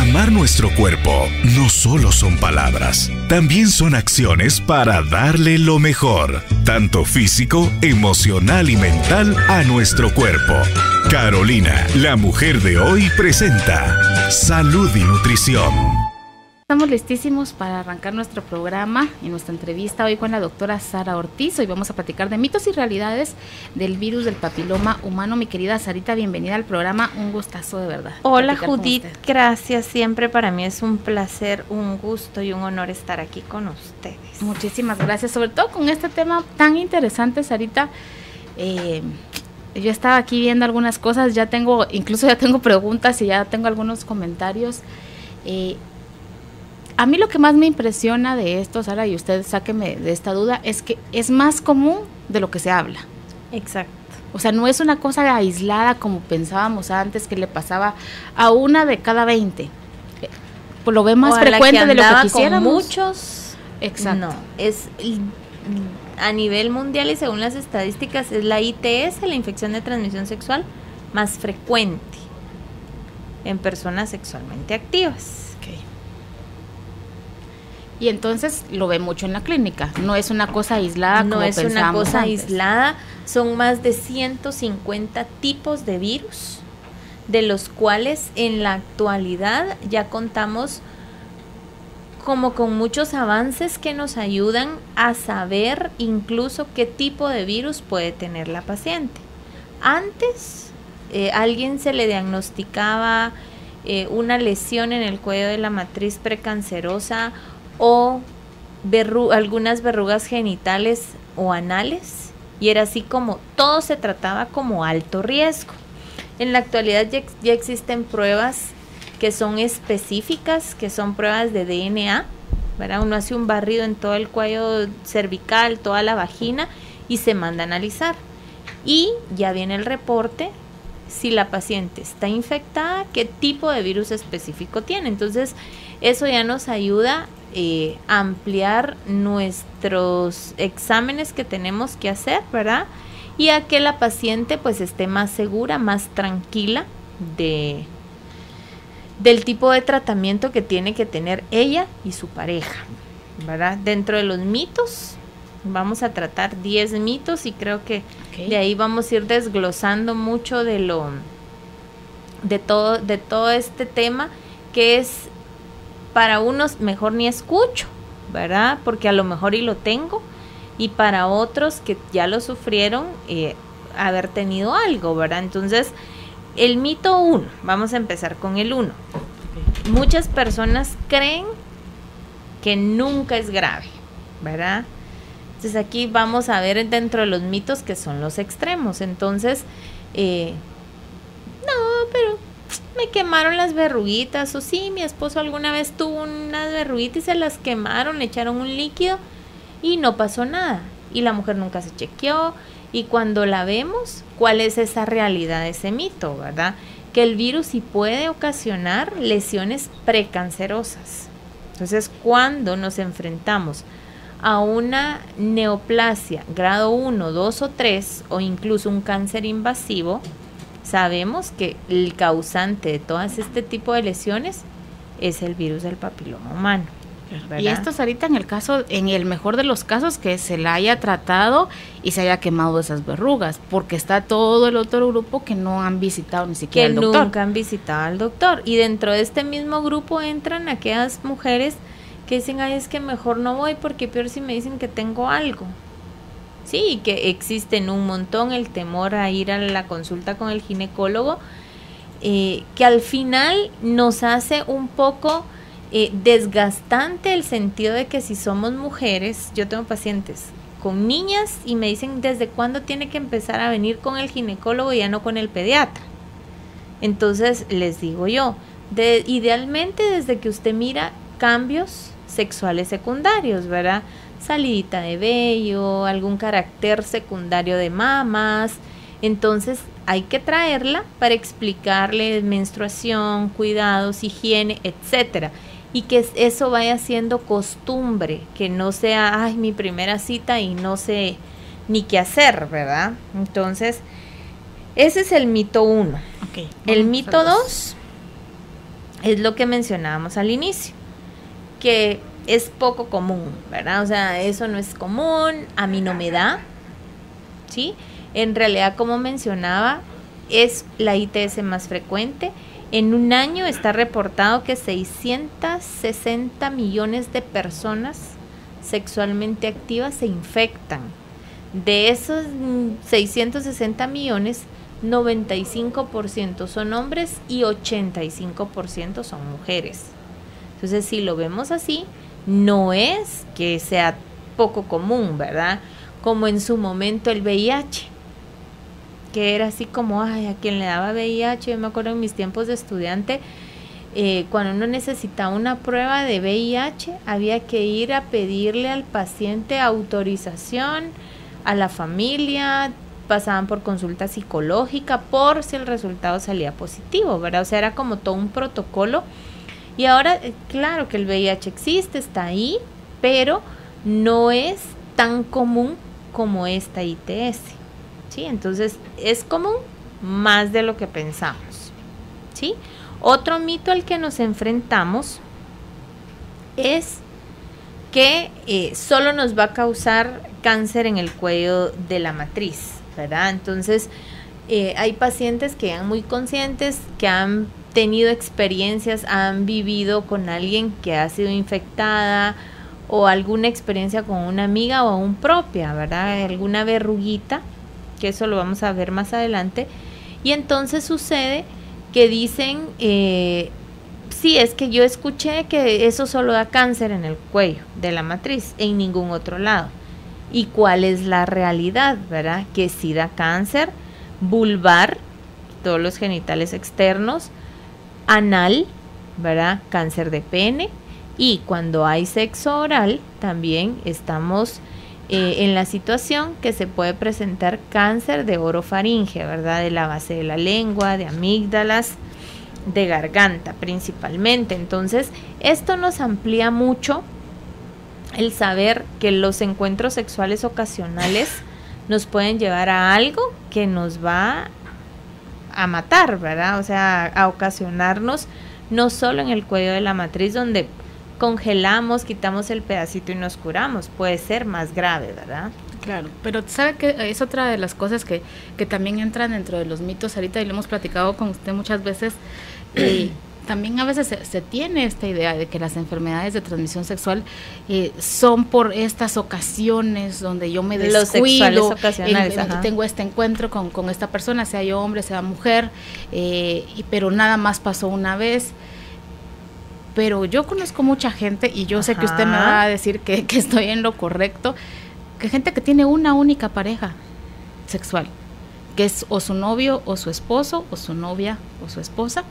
Amar nuestro cuerpo no solo son palabras, también son acciones para darle lo mejor, tanto físico, emocional y mental a nuestro cuerpo. Carolina, la mujer de hoy, presenta Salud y Nutrición. Estamos listísimos para arrancar nuestro programa y nuestra entrevista hoy con la doctora Sara Ortiz. Hoy vamos a platicar de mitos y realidades del virus del papiloma humano. Mi querida Sarita, bienvenida al programa, un gustazo de verdad. Hola Judith, gracias, siempre para mí es un placer, un gusto y un honor estar aquí con ustedes. Muchísimas gracias, sobre todo con este tema tan interesante, Sarita. Yo estaba aquí viendo algunas cosas, incluso ya tengo preguntas y ya tengo algunos comentarios. A mí lo que más me impresiona de esto, Sara, y usted sáqueme de esta duda, es que es más común de lo que se habla. Exacto. O sea, no es una cosa aislada como pensábamos antes, que le pasaba a una de cada 20. Pues lo ve más frecuente de lo que quisiéramos. Con muchos. Exacto. No, es a nivel mundial y según las estadísticas es la ITS, la infección de transmisión sexual, más frecuente en personas sexualmente activas. Y entonces lo ve mucho en la clínica, no es una cosa aislada como pensábamos antes. No es una cosa aislada, son más de 150 tipos de virus, de los cuales en la actualidad ya contamos como con muchos avances que nos ayudan a saber incluso qué tipo de virus puede tener la paciente. Antes, alguien se le diagnosticaba una lesión en el cuello de la matriz precancerosa o algunas verrugas genitales o anales, y era así como todo se trataba como alto riesgo. En la actualidad ya existen pruebas que son específicas, que son pruebas de DNA, ¿verdad? Uno hace un barrido en todo el cuello cervical, toda la vagina, y se manda a analizar, y ya viene el reporte si la paciente está infectada, qué tipo de virus específico tiene. Entonces eso ya nos ayuda ampliar nuestros exámenes que tenemos que hacer, ¿verdad? Y a que la paciente pues esté más segura, más tranquila del tipo de tratamiento que tiene que tener ella y su pareja, ¿verdad? Dentro de los mitos vamos a tratar 10 mitos y creo que de ahí vamos a ir desglosando mucho de todo este tema, que es para unos mejor ni escucho, ¿verdad? Porque a lo mejor y lo tengo, y para otros que ya lo sufrieron, haber tenido algo, ¿verdad? Entonces, el mito 1, vamos a empezar con el 1. Muchas personas creen que nunca es grave, ¿verdad? Entonces aquí vamos a ver dentro de los mitos que son los extremos. Entonces, no, pero me quemaron las verruguitas, o sí, mi esposo alguna vez tuvo unas verruguitas y se las quemaron, le echaron un líquido y no pasó nada, y la mujer nunca se chequeó. Y cuando la vemos, ¿cuál es esa realidad de ese mito, verdad? Que el virus sí puede ocasionar lesiones precancerosas. Entonces, cuando nos enfrentamos a una neoplasia grado 1, 2 o 3, o incluso un cáncer invasivo, sabemos que el causante de todas este tipo de lesiones es el virus del papiloma humano, ¿verdad? Y esto, Sarita, en el mejor de los casos, que se la haya tratado y se haya quemado esas verrugas, porque está todo el otro grupo que no han visitado ni siquiera al doctor. Que nunca han visitado al doctor. Y dentro de este mismo grupo entran aquellas mujeres que dicen, ay, es que mejor no voy porque peor si me dicen que tengo algo. Sí, que existen un montón, el temor a ir a la consulta con el ginecólogo, que al final nos hace un poco desgastante, el sentido de que si somos mujeres, yo tengo pacientes con niñas y me dicen desde cuándo tiene que empezar a venir con el ginecólogo y ya no con el pediatra. Entonces les digo yo, idealmente desde que usted mira cambios sexuales secundarios, ¿verdad? Salidita de vello, algún carácter secundario de mamas. Entonces hay que traerla para explicarle menstruación, cuidados, higiene, etcétera, y que eso vaya siendo costumbre, que no sea, ay, mi primera cita y no sé ni qué hacer, ¿verdad? Entonces, ese es el mito 1. Okay, el mito 2 es lo que mencionábamos al inicio, que es poco común, ¿verdad? O sea, eso no es común, a mí no me da, ¿sí? En realidad, como mencionaba, es la ITS más frecuente. En un año está reportado que 660 millones de personas sexualmente activas se infectan. De esos 660 millones, 95% son hombres y 85% son mujeres. Entonces, si lo vemos así, no es que sea poco común, ¿verdad? Como en su momento el VIH, que era así como, ay, a quien le daba VIH, yo me acuerdo en mis tiempos de estudiante, cuando uno necesitaba una prueba de VIH, había que ir a pedirle al paciente autorización, a la familia, pasaban por consulta psicológica por si el resultado salía positivo, ¿verdad? O sea, era como todo un protocolo. Y ahora, claro que el VIH existe, está ahí, pero no es tan común como esta ITS, ¿sí? Entonces, es común más de lo que pensamos, ¿sí? Otro mito al que nos enfrentamos es que solo nos va a causar cáncer en el cuello de la matriz, ¿verdad? Entonces, hay pacientes que eran muy conscientes, que han tenido experiencias, han vivido con alguien que ha sido infectada o alguna experiencia con una amiga o aún propia, ¿verdad? Alguna verruguita, que eso lo vamos a ver más adelante. Y entonces sucede que dicen, sí, es que yo escuché que eso solo da cáncer en el cuello de la matriz, en ningún otro lado. ¿Y cuál es la realidad, verdad? Que sí da cáncer vulvar, todos los genitales externos, anal, ¿verdad? Cáncer de pene, y cuando hay sexo oral también estamos en la situación que se puede presentar cáncer de orofaringe, ¿verdad? De la base de la lengua, de amígdalas, de garganta principalmente. Entonces, esto nos amplía mucho el saber que los encuentros sexuales ocasionales nos pueden llevar a algo que nos va a matar, ¿verdad? O sea, a ocasionarnos no solo en el cuello de la matriz donde congelamos, quitamos el pedacito y nos curamos, puede ser más grave, ¿verdad? Claro, pero sabe que es otra de las cosas que también entran dentro de los mitos ahorita, y lo hemos platicado con usted muchas veces. También a veces se tiene esta idea de que las enfermedades de transmisión sexual son por estas ocasiones donde yo me descuido, tengo este encuentro con esta persona, sea yo hombre, sea mujer, pero nada más pasó una vez. Pero yo conozco mucha gente, y yo sé que usted me va a decir que estoy en lo correcto, que gente que tiene una única pareja sexual, que es o su novio o su esposo, o su novia o su esposa,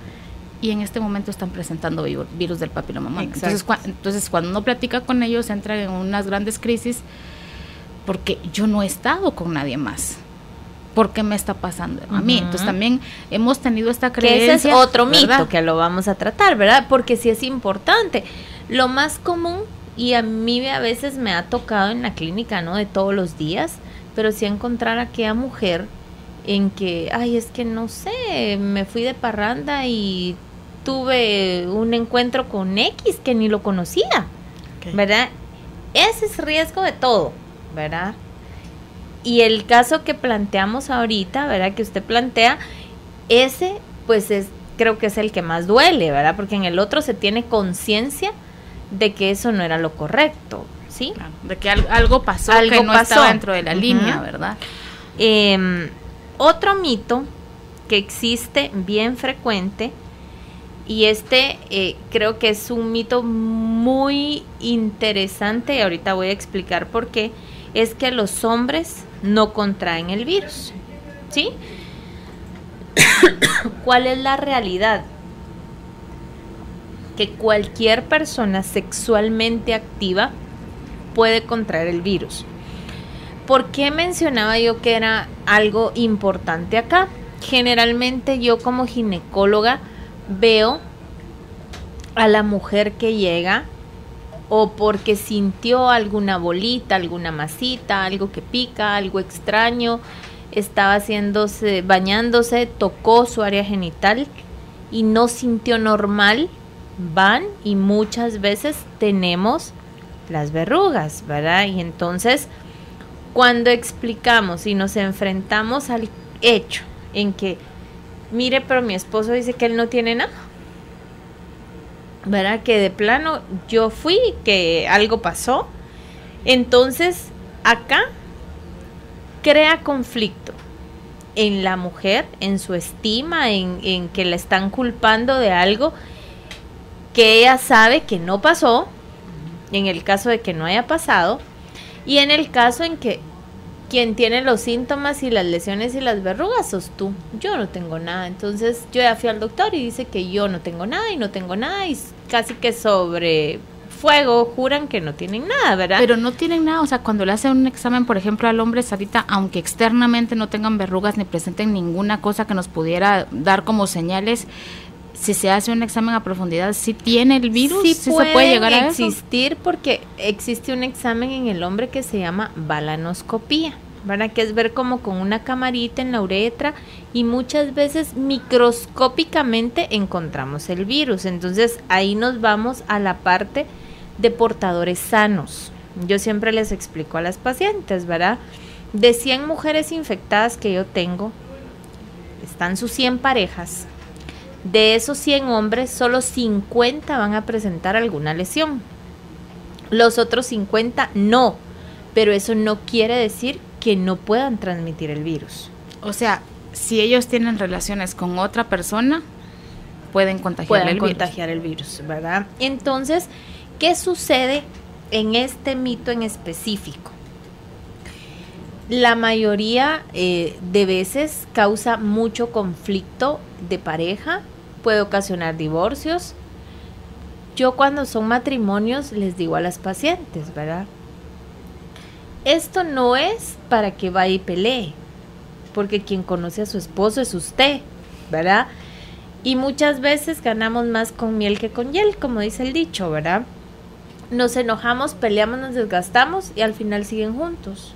y en este momento están presentando virus del papiloma humano. Entonces, cuando uno platica con ellos, entran en unas grandes crisis, porque yo no he estado con nadie más. ¿Por qué me está pasando a mí? Entonces también hemos tenido esta creencia. Que ese es otro mito, ¿verdad? Que lo vamos a tratar, ¿verdad? Porque sí es importante. Lo más común, y a mí a veces me ha tocado en la clínica, ¿no? De todos los días, pero sí encontrar a aquella mujer en que, ay, es que no sé, me fui de parranda y tuve un encuentro con X que ni lo conocía, ¿verdad? Ese es riesgo de todo, ¿verdad? Y el caso que planteamos ahorita, ¿verdad? Que usted plantea, ese pues creo que es el que más duele, ¿verdad? Porque en el otro se tiene conciencia de que eso no era lo correcto, ¿sí? Claro, de que algo pasó, que no estaba dentro de la línea, ¿verdad? Otro mito que existe bien frecuente, y creo que es un mito muy interesante, y ahorita voy a explicar por qué, es que los hombres no contraen el virus, ¿sí? ¿Cuál es la realidad? Que cualquier persona sexualmente activa puede contraer el virus. ¿Por qué mencionaba yo que era algo importante acá? Generalmente yo como ginecóloga veo a la mujer que llega o porque sintió alguna bolita, alguna masita, algo que pica, algo extraño, estaba bañándose, tocó su área genital y no sintió normal van y muchas veces tenemos las verrugas, ¿verdad? Y entonces, cuando explicamos y nos enfrentamos al hecho en que, mire, pero mi esposo dice que él no tiene nada, ¿verdad? Que de plano yo fui, que algo pasó. Entonces, acá crea conflicto en la mujer, en su estima, en que la están culpando de algo que ella sabe que no pasó, en el caso de que no haya pasado, y en el caso en que quien tiene los síntomas y las lesiones y las verrugas sos tú. Yo no tengo nada. Entonces yo ya fui al doctor y dice que yo no tengo nada y no tengo nada, y casi que sobre fuego juran que no tienen nada, ¿verdad? Pero no tienen nada, o sea, cuando le hacen un examen, por ejemplo, al hombre, Sarita, aunque externamente no tengan verrugas ni presenten ninguna cosa que nos pudiera dar como señales, si se hace un examen a profundidad, ¿sí tiene el virus? Sí, se puede llegar a existir eso? Porque existe un examen en el hombre que se llama balanoscopía, ¿verdad? Que es ver como con una camarita en la uretra, y muchas veces microscópicamente encontramos el virus. Entonces ahí nos vamos a la parte de portadores sanos. Yo siempre les explico a las pacientes, ¿verdad? De 100 mujeres infectadas que yo tengo, están sus 100 parejas. De esos 100 hombres, solo 50 van a presentar alguna lesión. Los otros 50 no, pero eso no quiere decir que no puedan transmitir el virus. O sea, si ellos tienen relaciones con otra persona, pueden contagiar el virus, ¿verdad? Entonces, ¿qué sucede en este mito en específico? La mayoría de veces causa mucho conflicto de pareja, puede ocasionar divorcios. Yo cuando son matrimonios les digo a las pacientes, ¿verdad? Esto no es para que vaya y pelee, porque quien conoce a su esposo es usted, ¿verdad? Y muchas veces ganamos más con miel que con hiel, como dice el dicho, ¿verdad? Nos enojamos, peleamos, nos desgastamos y al final siguen juntos.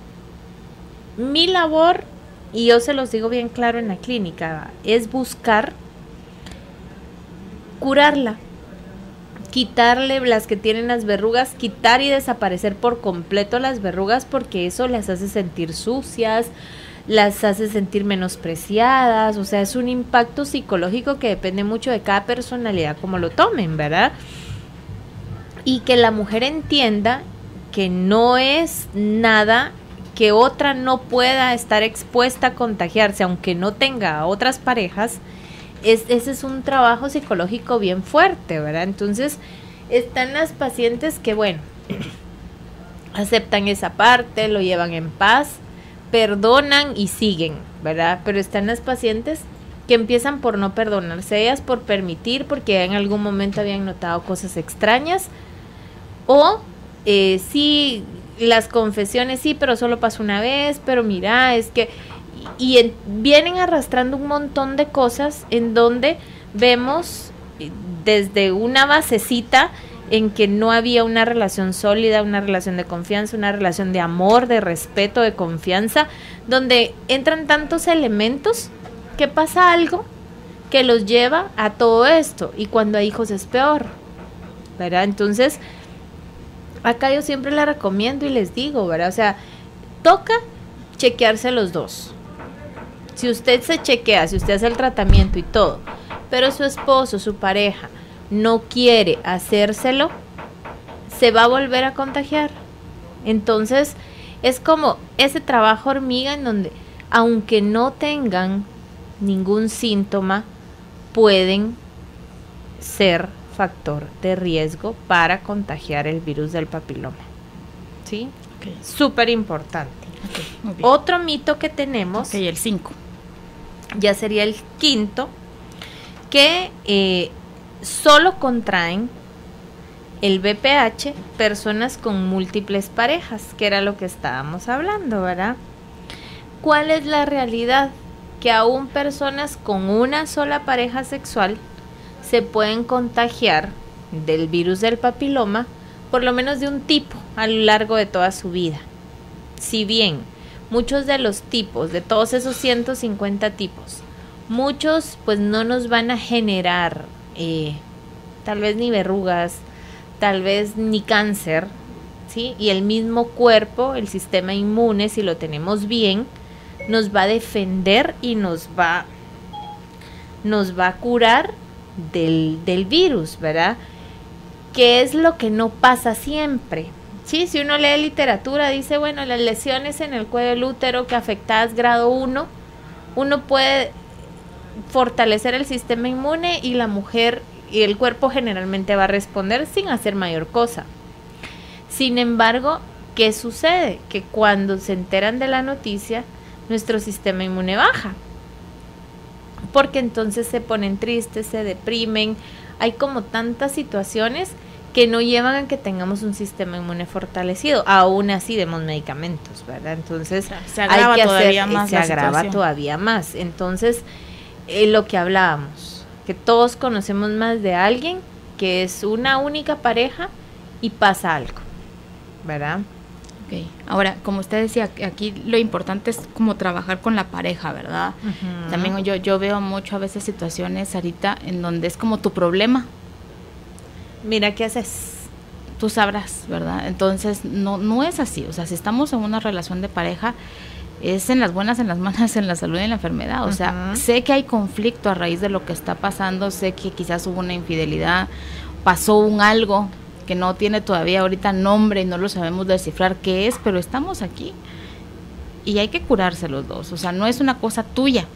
Mi labor, y yo se los digo bien claro en la clínica, es buscar curarla, quitarle las que tienen las verrugas, quitar y desaparecer por completo las verrugas, porque eso las hace sentir sucias, las hace sentir menospreciadas. O sea, es un impacto psicológico que depende mucho de cada personalidad, como lo tomen, ¿verdad? Y que la mujer entienda que no es nada que otra no pueda estar expuesta a contagiarse, aunque no tenga otras parejas. Ese es un trabajo psicológico bien fuerte, ¿verdad? Entonces, están las pacientes que, bueno, aceptan esa parte, lo llevan en paz, perdonan y siguen, ¿verdad? Pero están las pacientes que empiezan por no perdonarse ellas, por permitir, porque en algún momento habían notado cosas extrañas, o sí, las confesiones, sí, pero solo pasó una vez, pero mira, es que... vienen arrastrando un montón de cosas en donde vemos desde una basecita en que no había una relación sólida, una relación de confianza, una relación de amor, de respeto, de confianza, donde entran tantos elementos que pasa algo que los lleva a todo esto, y cuando hay hijos es peor, ¿verdad? Entonces, acá yo siempre la recomiendo y les digo, ¿verdad? O sea, toca chequearse los dos. Si usted se chequea, si usted hace el tratamiento y todo, pero su esposo, su pareja, no quiere hacérselo, se va a volver a contagiar. Entonces, es como ese trabajo hormiga en donde, aunque no tengan ningún síntoma, pueden ser factor de riesgo para contagiar el virus del papiloma. ¿Sí? Okay. Súper importante. Okay, otro mito que tenemos, okay, el 5, ya sería el quinto, que solo contraen el VPH personas con múltiples parejas, que era lo que estábamos hablando, ¿verdad? ¿Cuál es la realidad? Que aún personas con una sola pareja sexual se pueden contagiar del virus del papiloma, por lo menos de un tipo, a lo largo de toda su vida. Si bien muchos de los tipos, de todos esos 150 tipos, muchos pues no nos van a generar tal vez ni verrugas, tal vez ni cáncer, ¿sí? Y el mismo cuerpo, el sistema inmune, si lo tenemos bien, nos va a defender y nos va a curar del virus, ¿verdad? Que es lo que no pasa siempre. Sí, si uno lee literatura, dice, bueno, las lesiones en el cuello del útero que afectadas grado 1, uno puede fortalecer el sistema inmune y la mujer y el cuerpo generalmente va a responder sin hacer mayor cosa. Sin embargo, ¿qué sucede? Que cuando se enteran de la noticia, nuestro sistema inmune baja. Porque entonces se ponen tristes, se deprimen, hay como tantas situaciones que no llevan a que tengamos un sistema inmune fortalecido. Aún así demos medicamentos, ¿verdad? Entonces se agrava todavía más. Entonces, lo que hablábamos, que todos conocemos más de alguien que es una única pareja y pasa algo, ¿verdad? Okay. Ahora, como usted decía, aquí lo importante es como trabajar con la pareja, ¿verdad? Uh-huh. También yo veo mucho a veces situaciones, Sarita, en donde es como tu problema. Mira, ¿qué haces? Tú sabrás, ¿verdad? Entonces, no es así. O sea, si estamos en una relación de pareja, es en las buenas, en las malas, en la salud y en la enfermedad. O sea, sé que hay conflicto a raíz de lo que está pasando, sé que quizás hubo una infidelidad, pasó un algo que no tiene todavía ahorita nombre y no lo sabemos descifrar qué es, pero estamos aquí y hay que curarse los dos. O sea, no es una cosa tuya.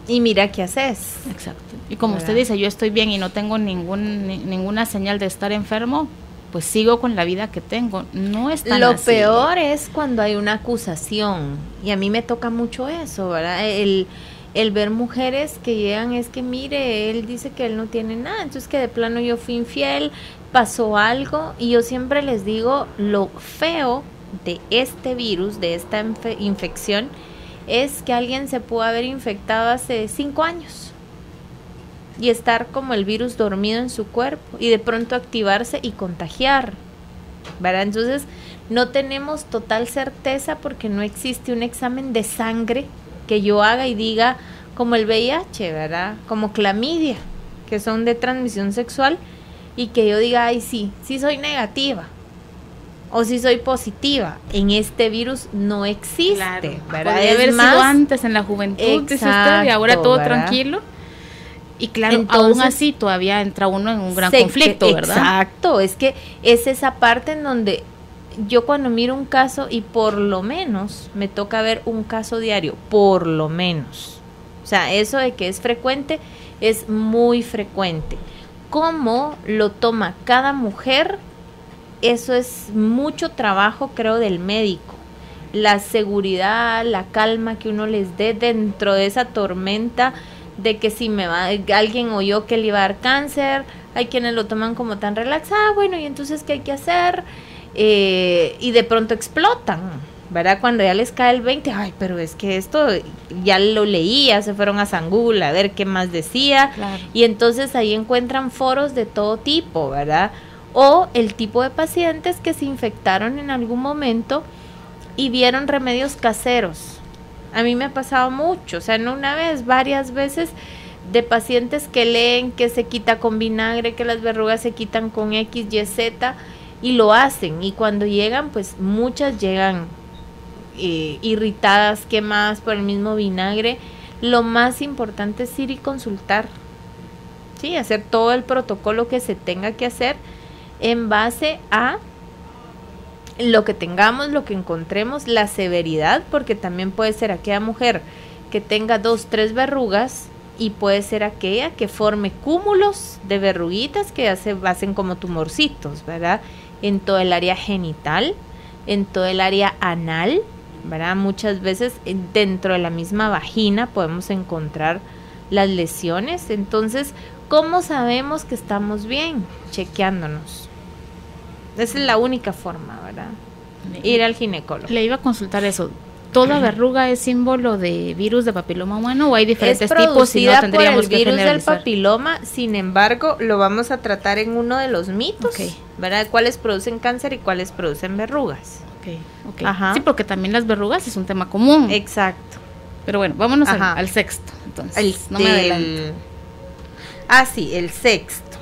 Y mira qué haces. Exacto. Y como usted dice, yo estoy bien y no tengo ninguna señal de estar enfermo, pues sigo con la vida que tengo. No es tan Lo así. Peor es cuando hay una acusación, y a mí me toca mucho eso, ¿verdad? El ver mujeres que llegan, es que mire, él dice que él no tiene nada, entonces que de plano yo fui infiel, pasó algo, y yo siempre les digo, lo feo de este virus, de esta infección, es que alguien se pudo haber infectado hace 5 años y estar como el virus dormido en su cuerpo y de pronto activarse y contagiar, ¿verdad? Entonces no tenemos total certeza porque no existe un examen de sangre que yo haga y diga, como el VIH, ¿verdad? Como clamidia, que son de transmisión sexual, y que yo diga, ay, sí soy negativa o si soy positiva. En este virus no existe, claro, ¿verdad? Podría haber sido antes en la juventud, dice usted, y ahora todo, ¿verdad? Tranquilo. Y claro, entonces, aún así todavía entra uno en un gran conflicto, ¿verdad? Exacto, es que es esa parte en donde yo cuando miro un caso, y por lo menos me toca ver un caso diario, por lo menos. O sea, eso de que es frecuente, es muy frecuente. ¿Cómo lo toma cada mujer? Eso es mucho trabajo, creo, del médico. La seguridad, la calma que uno les dé dentro de esa tormenta de que si alguien oyó que le iba a dar cáncer, hay quienes lo toman como tan relax, bueno, y entonces ¿qué hay que hacer? Y de pronto explotan, ¿verdad? Cuando ya les cae el 20, ay, pero es que esto ya lo leía, se fueron a San Google a ver qué más decía, claro. Y entonces ahí encuentran foros de todo tipo, ¿verdad? O el tipo de pacientes que se infectaron en algún momento y vieron remedios caseros. A mí me ha pasado mucho, o sea, no una vez, varias veces, de pacientes que leen que se quita con vinagre, que las verrugas se quitan con X, Y, Z, y lo hacen. Y cuando llegan, pues muchas llegan irritadas, quemadas por el mismo vinagre. Lo más importante es ir y consultar, ¿sí? Hacer todo el protocolo que se tenga que hacer en base a lo que tengamos, lo que encontremos, la severidad, porque también puede ser aquella mujer que tenga 2, 3 verrugas y puede ser aquella que forme cúmulos de verruguitas que hacen como tumorcitos, ¿verdad? En todo el área genital, en todo el área anal, ¿verdad? Muchas veces dentro de la misma vagina podemos encontrar las lesiones. Entonces, ¿cómo sabemos que estamos bien? Chequeándonos. Esa es la única forma, ¿verdad? Ir al ginecólogo. Le iba a consultar eso. ¿Toda verruga es símbolo de virus de papiloma humano o hay diferentes tipos y no tendríamos que generalizar? Es producida por el virus del papiloma, sin embargo, lo vamos a tratar en uno de los mitos, ¿verdad? ¿Cuáles producen cáncer y cuáles producen verrugas? Okay. Ajá. Sí, porque también las verrugas es un tema común. Exacto. Pero bueno, vámonos al sexto, entonces. No me adelanto. Sí, el sexto.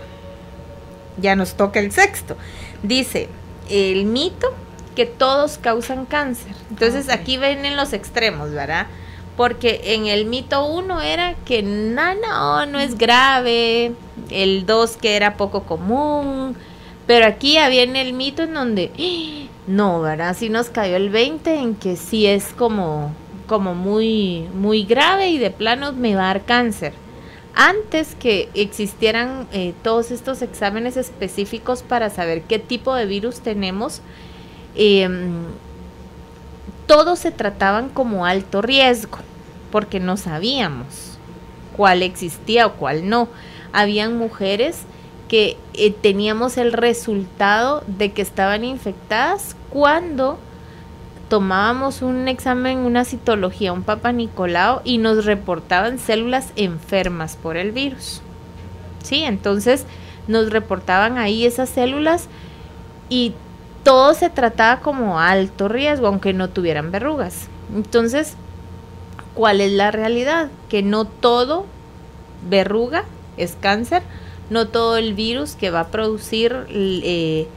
ya nos toca el sexto. Dice, el mito que todos causan cáncer. Entonces aquí ven en los extremos, ¿verdad? Porque en el mito 1 era que no es grave, el 2 que era poco común, pero aquí ya viene el mito en donde, no, ¿verdad? Sí nos cayó el 20 en que sí es como muy, muy grave y de plano me va a dar cáncer. Antes que existieran todos estos exámenes específicos para saber qué tipo de virus tenemos, todos se trataban como alto riesgo, porque no sabíamos cuál existía o cuál no. Habían mujeres que teníamos el resultado de que estaban infectadas cuando tomábamos un examen, una citología, un Papa Nicolau, y nos reportaban células enfermas por el virus. Sí, entonces nos reportaban ahí esas células y todo se trataba como alto riesgo, aunque no tuvieran verrugas. Entonces, ¿cuál es la realidad? Que no todo verruga es cáncer, no todo el virus que va a producir,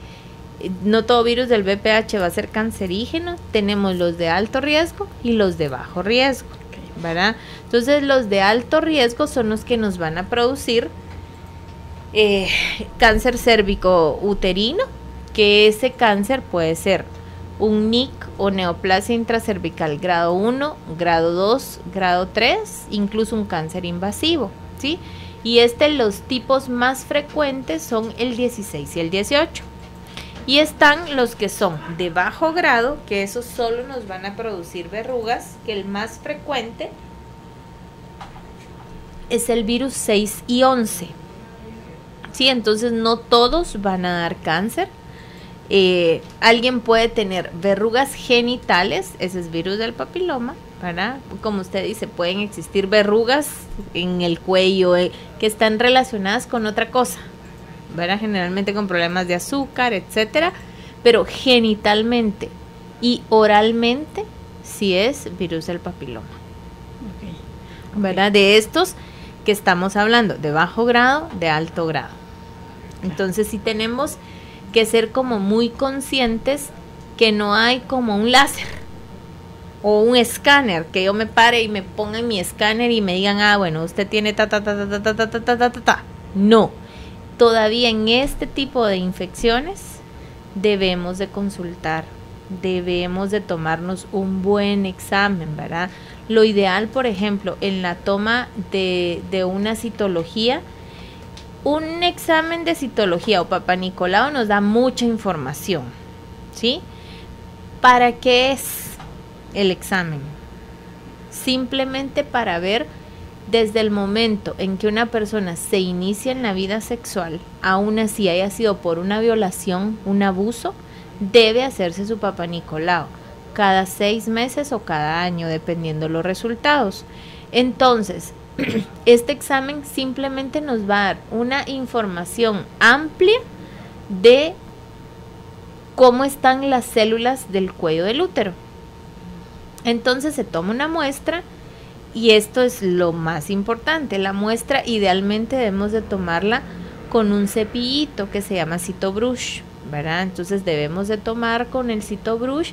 no todo virus del VPH va a ser cancerígeno. Tenemos los de alto riesgo y los de bajo riesgo, ¿verdad? Entonces, los de alto riesgo son los que nos van a producir cáncer cérvico uterino, que ese cáncer puede ser un NIC o neoplasia intracervical grado 1, grado 2, grado 3, incluso un cáncer invasivo, ¿sí? Y los tipos más frecuentes son el 16 y el 18. Y están los que son de bajo grado, que esos solo nos van a producir verrugas, que el más frecuente es el virus 6 y 11. ¿Sí? Entonces no todos van a dar cáncer. Alguien puede tener verrugas genitales, ese es virus del papiloma, ¿verdad? Como usted dice, pueden existir verrugas en el cuello que están relacionadas con otra cosa, ¿verdad? Generalmente con problemas de azúcar, etcétera, pero genitalmente y oralmente sí es virus del papiloma, ¿verdad? De estos que estamos hablando, de bajo grado, de alto grado. Entonces sí tenemos que ser como muy conscientes que no hay como un láser o un escáner, que yo me pare y me ponga en mi escáner y me digan, bueno, usted tiene ta. No, todavía en este tipo de infecciones debemos de consultar, debemos de tomarnos un buen examen, ¿verdad? Lo ideal, por ejemplo, en la toma de una citología, un examen de citología o Papa Nicolau nos da mucha información, ¿sí? ¿Para qué es el examen? Simplemente para ver desde el momento en que una persona se inicia en la vida sexual, aún así haya sido por una violación, un abuso, debe hacerse su Papa Nicolau cada 6 meses o cada año, dependiendo los resultados. Entonces, este examen simplemente nos va a dar una información amplia de cómo están las células del cuello del útero. Entonces se toma una muestra y esto es lo más importante. La muestra idealmente debemos de tomarla con un cepillito que se llama CitoBrush, ¿verdad? Entonces debemos de tomar con el CitoBrush,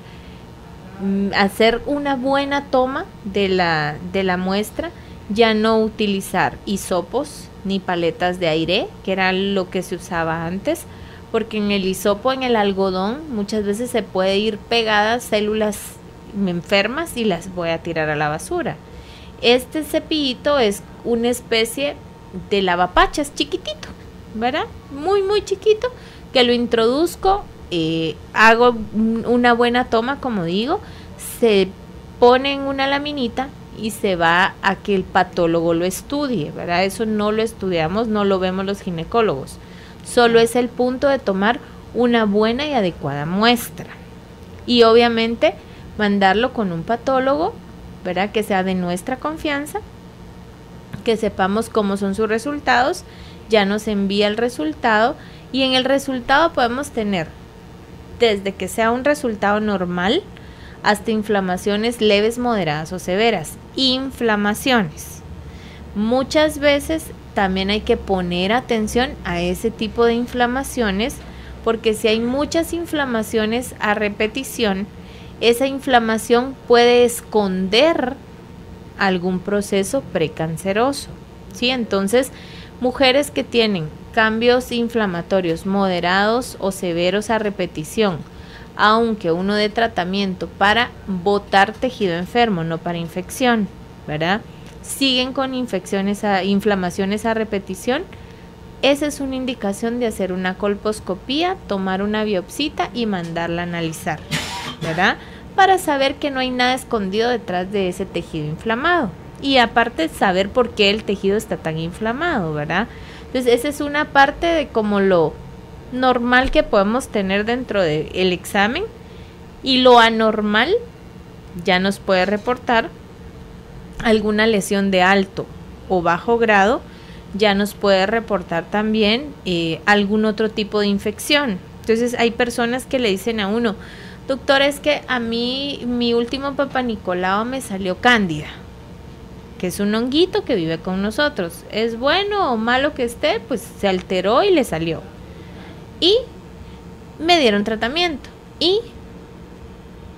hacer una buena toma de la muestra. Ya no utilizar hisopos ni paletas de aire, que era lo que se usaba antes, porque en el hisopo, en el algodón, muchas veces se puede ir pegadas células enfermas y las voy a tirar a la basura. Este cepillito es una especie de lavapachas chiquitito, ¿verdad? Muy, muy chiquito, que lo introduzco, hago una buena toma, como digo, se pone en una laminita y se va a que el patólogo lo estudie, ¿verdad? Eso no lo estudiamos, no lo vemos los ginecólogos. Solo es el punto de tomar una buena y adecuada muestra. Y obviamente mandarlo con un patólogo, ¿verdad? Que sea de nuestra confianza, que sepamos cómo son sus resultados, ya nos envía el resultado y en el resultado podemos tener desde que sea un resultado normal hasta inflamaciones leves, moderadas o severas. Inflamaciones. Muchas veces también hay que poner atención a ese tipo de inflamaciones, porque si hay muchas inflamaciones a repetición, esa inflamación puede esconder algún proceso precanceroso, ¿sí? Entonces, mujeres que tienen cambios inflamatorios moderados o severos a repetición, aunque uno dé tratamiento para botar tejido enfermo, no para infección, ¿verdad? Siguen con inflamaciones a repetición, esa es una indicación de hacer una colposcopía, tomar una biopsita y mandarla a analizar, ¿verdad? Para saber que no hay nada escondido detrás de ese tejido inflamado. Y aparte saber por qué el tejido está tan inflamado, ¿verdad? Entonces esa es una parte de como lo normal que podemos tener dentro del examen, y lo anormal ya nos puede reportar alguna lesión de alto o bajo grado, ya nos puede reportar también algún otro tipo de infección. Entonces hay personas que le dicen a uno, doctor, es que a mí mi último Papá Nicolau me salió cándida, que es un honguito que vive con nosotros. Es bueno o malo que esté, pues se alteró y le salió. Y me dieron tratamiento. Y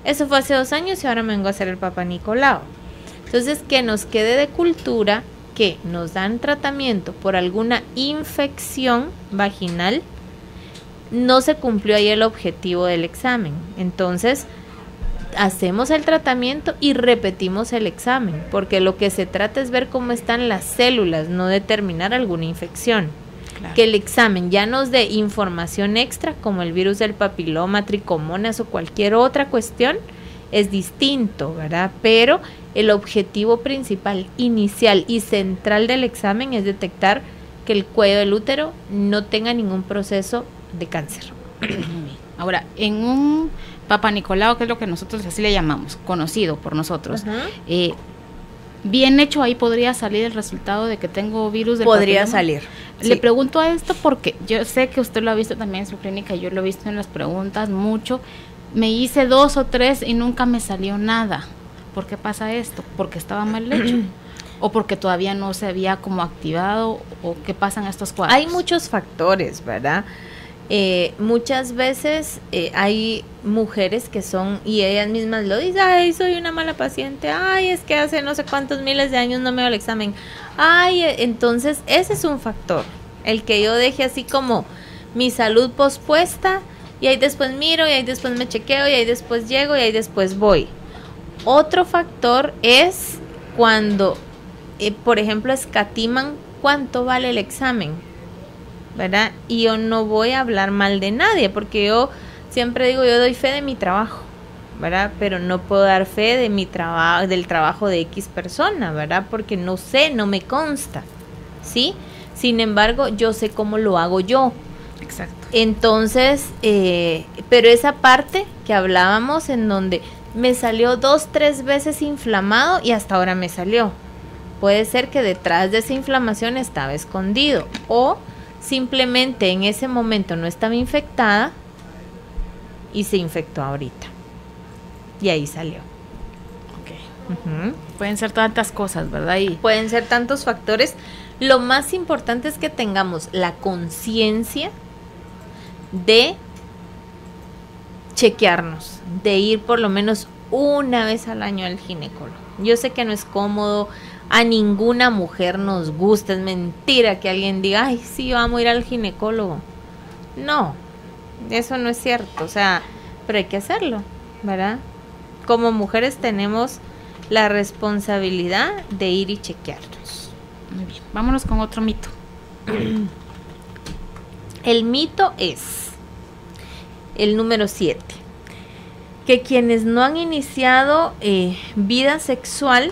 eso fue hace 2 años y ahora me vengo a hacer el Papá Nicolau. Entonces, que nos quede de cultura que nos dan tratamiento por alguna infección vaginal, no se cumplió ahí el objetivo del examen. Entonces, hacemos el tratamiento y repetimos el examen, porque lo que se trata es ver cómo están las células, no determinar alguna infección. Claro. Que el examen ya nos dé información extra, como el virus del papiloma, tricomonas o cualquier otra cuestión, es distinto, ¿verdad? Pero el objetivo principal, inicial y central del examen es detectar que el cuello del útero no tenga ningún proceso de cáncer. Ahora, en un Papá Nicolau, que es lo que nosotros así le llamamos, conocido por nosotros, bien hecho, ahí podría salir el resultado de que tengo virus del Podría papiloma. salir. Le pregunto a esto porque yo sé que usted lo ha visto también en su clínica, yo lo he visto en las preguntas mucho. Me hice 2 o 3 y nunca me salió nada. ¿Por qué pasa esto? ¿Porque estaba mal hecho? ¿O porque todavía no se había como activado? ¿O qué pasan estos cuadros? Hay muchos factores, ¿verdad? Muchas veces hay mujeres que son, y ellas mismas lo dicen, ay, soy una mala paciente, ay, es que hace no sé cuántos miles de años no me hago el examen, ay, entonces ese es un factor, el que yo deje así como mi salud pospuesta, y ahí después miro, y ahí después me chequeo, y ahí después llego, y ahí después voy. Otro factor es cuando, por ejemplo, escatiman cuánto vale el examen, ¿verdad? Y yo no voy a hablar mal de nadie, porque yo siempre digo, yo doy fe de mi trabajo, ¿verdad? Pero no puedo dar fe de mi trabajo, del trabajo de X persona, ¿verdad? Porque no sé, no me consta, ¿sí? Sin embargo, yo sé cómo lo hago yo. Exacto. Entonces, pero esa parte que hablábamos en donde me salió 2, 3 veces inflamado y hasta ahora me salió. Puede ser que detrás de esa inflamación estaba escondido, o simplemente en ese momento no estaba infectada y se infectó ahorita. Y ahí salió. Okay. Pueden ser tantas cosas, ¿verdad? Y pueden ser tantos factores. Lo más importante es que tengamos la conciencia de chequearnos, de ir por lo menos una vez al año al ginecólogo. Yo sé que no es cómodo, a ninguna mujer nos gusta, es mentira que alguien diga, ay, sí, vamos a ir al ginecólogo. No, eso no es cierto, o sea, pero hay que hacerlo, ¿verdad? Como mujeres tenemos la responsabilidad de ir y chequearnos. Muy bien, vámonos con otro mito. El mito es el número 7, que quienes no han iniciado vida sexual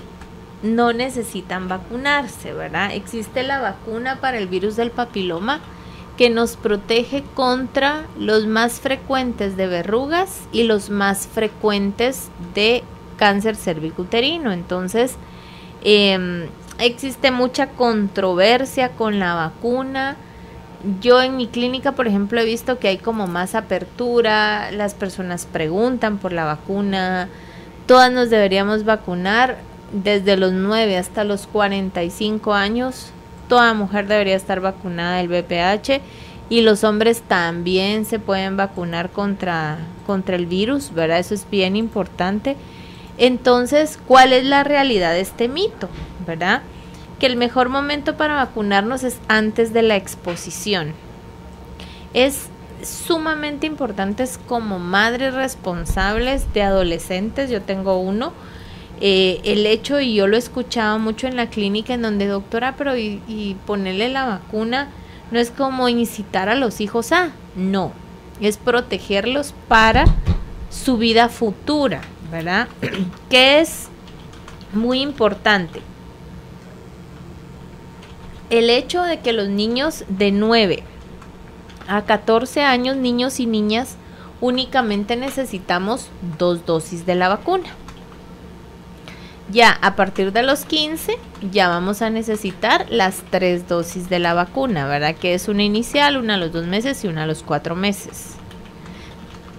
no necesitan vacunarse, ¿verdad? Existe la vacuna para el virus del papiloma que nos protege contra los más frecuentes de verrugas y los más frecuentes de cáncer cervicuterino. Entonces, existe mucha controversia con la vacuna. Yo en mi clínica, por ejemplo, he visto que hay como más apertura, las personas preguntan por la vacuna, todas nos deberíamos vacunar desde los 9 hasta los 45 años, toda mujer debería estar vacunada del VPH y los hombres también se pueden vacunar contra el virus, ¿verdad? Eso es bien importante. Entonces, ¿cuál es la realidad de este mito, verdad? Que el mejor momento para vacunarnos es antes de la exposición. Es sumamente importante como madres responsables de adolescentes, yo tengo uno, el hecho, y yo lo he escuchado mucho en la clínica, en donde, doctora, pero y ponerle la vacuna no es como incitar a los hijos a, no, es protegerlos para su vida futura, ¿verdad? Que es muy importante. El hecho de que los niños de 9 a 14 años, niños y niñas, únicamente necesitamos 2 dosis de la vacuna. Ya a partir de los 15 ya vamos a necesitar las 3 dosis de la vacuna, ¿verdad? Que es una inicial, una a los 2 meses y una a los 4 meses.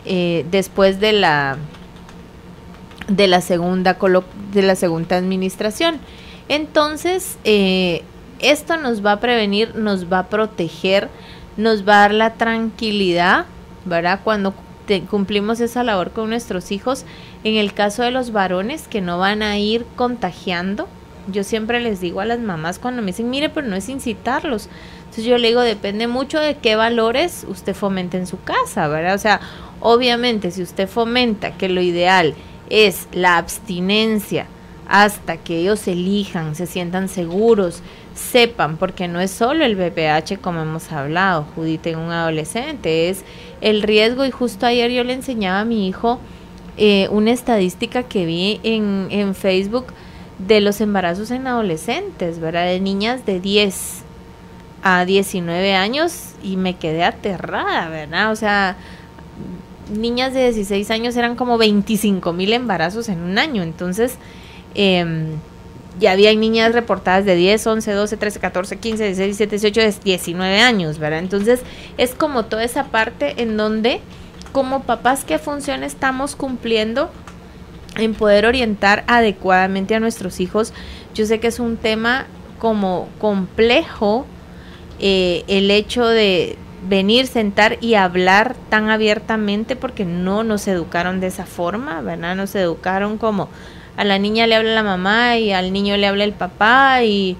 Después de la segunda administración. Entonces, esto nos va a prevenir, nos va a proteger, nos va a dar la tranquilidad, ¿verdad? Cuando cumplimos esa labor con nuestros hijos. En el caso de los varones, que no van a ir contagiando, yo siempre les digo a las mamás cuando me dicen, mire, pero no es incitarlos. Entonces yo le digo, depende mucho de qué valores usted fomenta en su casa, ¿verdad? O sea, obviamente si usted fomenta que lo ideal es la abstinencia hasta que ellos elijan, se sientan seguros, sepan, porque no es solo el VPH como hemos hablado, Judith, en un adolescente, es el riesgo. Y justo ayer yo le enseñaba a mi hijo una estadística que vi en Facebook de los embarazos en adolescentes, ¿verdad? De niñas de 10 a 19 años, y me quedé aterrada, ¿verdad? O sea, niñas de 16 años eran como 25,000 embarazos en un año. Entonces, ya había niñas reportadas de 10, 11, 12, 13, 14, 15, 16, 17, 18, 19 años, ¿verdad? Entonces, es como toda esa parte en donde, como papás, ¿qué función estamos cumpliendo en poder orientar adecuadamente a nuestros hijos? Yo sé que es un tema como complejo, el hecho de venir, sentar y hablar tan abiertamente, porque no nos educaron de esa forma, ¿verdad? Nos educaron como a la niña le habla la mamá y al niño le habla el papá, y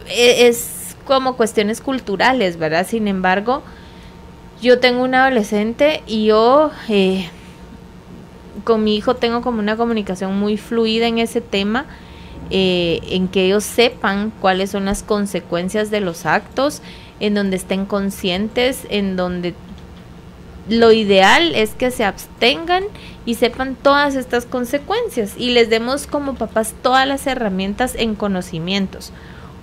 es como cuestiones culturales, ¿verdad? Sin embargo, yo tengo un adolescente y yo con mi hijo tengo como una comunicación muy fluida en ese tema, en que ellos sepan cuáles son las consecuencias de los actos, en donde estén conscientes, en donde lo ideal es que se abstengan y sepan todas estas consecuencias, y les demos como papás todas las herramientas en conocimientos.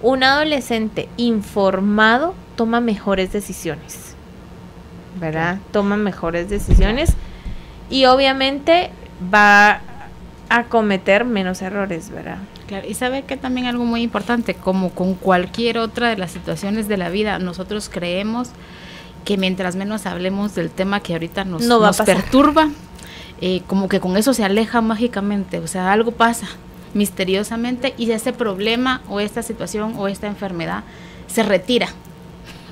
Un adolescente informado toma mejores decisiones, ¿verdad? Toma mejores decisiones y obviamente va a cometer menos errores, ¿verdad? Claro, y sabe que también algo muy importante, como con cualquier otra de las situaciones de la vida, nosotros creemos que mientras menos hablemos del tema que ahorita nos perturba, como que con eso se aleja mágicamente, o sea, algo pasa misteriosamente y ese problema o esta situación o esta enfermedad se retira.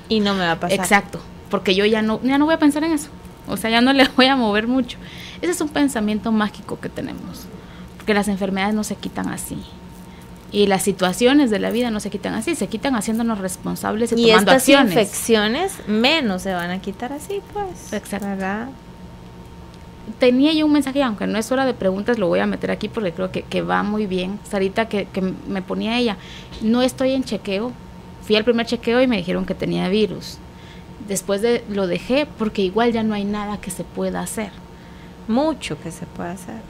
Y no me va a pasar. Exacto, porque yo ya no voy a pensar en eso, o sea, ya no le voy a mover mucho. Ese es un pensamiento mágico que tenemos, porque las enfermedades no se quitan así. Y las situaciones de la vida no se quitan así, se quitan haciéndonos responsables y tomando acciones. Y estas infecciones menos se van a quitar así, pues. Exacto. ¿Verdad? Tenía yo un mensaje, aunque no es hora de preguntas, lo voy a meter aquí porque creo que va muy bien. Sarita, que me ponía ella, no estoy en chequeo, fui al primer chequeo y me dijeron que tenía virus. Después lo dejé porque igual ya no hay nada que se pueda hacer. Mucho que se puede hacer.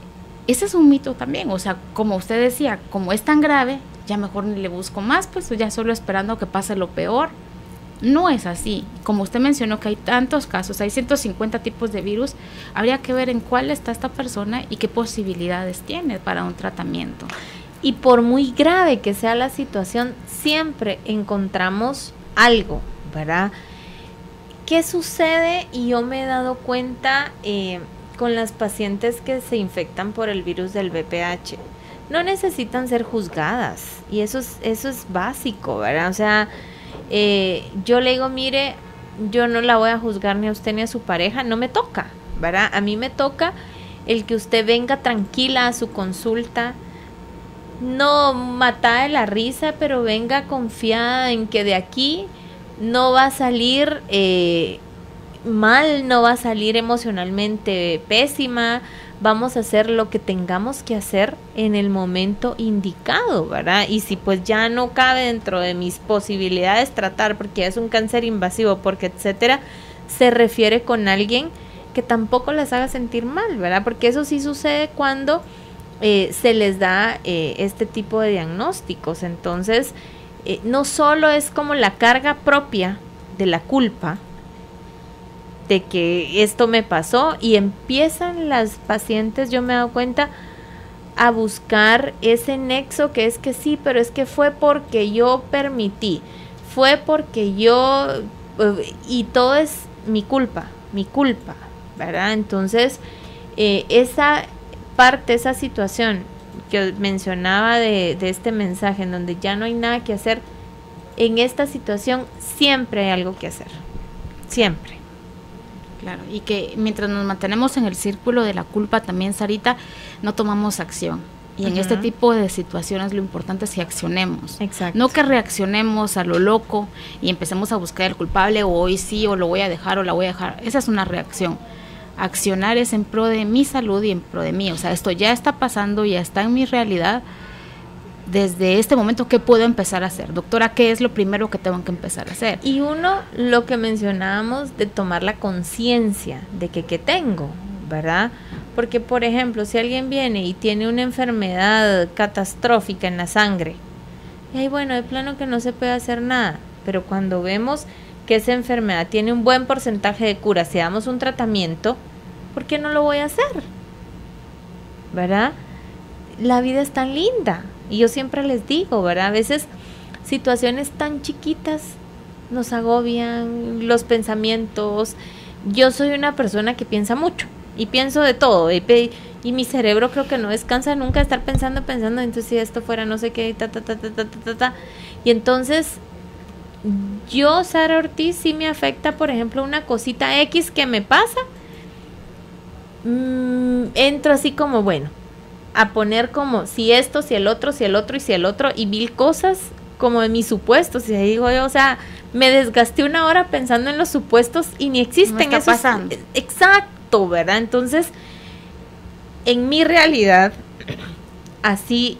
Ese es un mito también, o sea, como usted decía, como es tan grave, ya mejor ni le busco más, pues ya solo esperando que pase lo peor. No es así. Como usted mencionó que hay tantos casos, hay 150 tipos de virus, habría que ver en cuál está esta persona y qué posibilidades tiene para un tratamiento. Y por muy grave que sea la situación, siempre encontramos algo, ¿verdad? ¿Qué sucede? Y yo me he dado cuenta con las pacientes que se infectan por el virus del VPH. no necesitan ser juzgadas, y eso es básico, ¿verdad? O sea, yo le digo, mire, yo no la voy a juzgar ni a usted ni a su pareja, no me toca, ¿verdad? A mí me toca el que usted venga tranquila a su consulta, no matada de la risa, pero venga confiada en que de aquí no va a salir mal, no va a salir emocionalmente pésima, vamos a hacer lo que tengamos que hacer en el momento indicado, ¿verdad? Y si pues ya no cabe dentro de mis posibilidades tratar, porque es un cáncer invasivo, porque etcétera, se refiere con alguien que tampoco las haga sentir mal, ¿verdad? Porque eso sí sucede cuando se les da este tipo de diagnósticos. Entonces, no solo es como la carga propia de la culpa de que esto me pasó, y empiezan las pacientes, yo me he dado cuenta, a buscar ese nexo que es que sí, pero es que fue porque yo permití, fue porque yo, y todo es mi culpa, ¿verdad? Entonces, esa parte, esa situación que mencionaba de este mensaje, en donde ya no hay nada que hacer, en esta situación siempre hay algo que hacer, siempre. Claro, y que mientras nos mantenemos en el círculo de la culpa también, Sarita, no tomamos acción. Y en este tipo de situaciones lo importante es que accionemos. Exacto. No que reaccionemos a lo loco y empecemos a buscar el culpable, o hoy sí, o lo voy a dejar, o la voy a dejar. Esa es una reacción. Accionar es en pro de mi salud y en pro de mí. O sea, esto ya está pasando, ya está en mi realidad. Desde este momento, ¿qué puedo empezar a hacer? Doctora, ¿qué es lo primero que tengo que empezar a hacer? Y uno, lo que mencionábamos de tomar la conciencia de que ¿qué tengo? ¿Verdad? Porque, por ejemplo, si alguien viene y tiene una enfermedad catastrófica en la sangre, y ahí, bueno, de plano que no se puede hacer nada, pero cuando vemos que esa enfermedad tiene un buen porcentaje de cura, si damos un tratamiento, ¿por qué no lo voy a hacer? ¿Verdad? La vida es tan linda, y yo siempre les digo, ¿verdad? A veces situaciones tan chiquitas nos agobian los pensamientos. Yo soy una persona que piensa mucho y pienso de todo, y mi cerebro creo que no descansa nunca de estar pensando, entonces si esto fuera no sé qué, y entonces yo, Sara Ortiz, sí me afecta, por ejemplo, una cosita X que me pasa, entro así como, bueno, a poner como si esto, si el otro, y 1000 cosas como de mis supuestos, y ahí digo yo, o sea, me desgasté una hora pensando en los supuestos y ni existen. No está pasando. Exacto, ¿verdad? Entonces, en mi realidad, así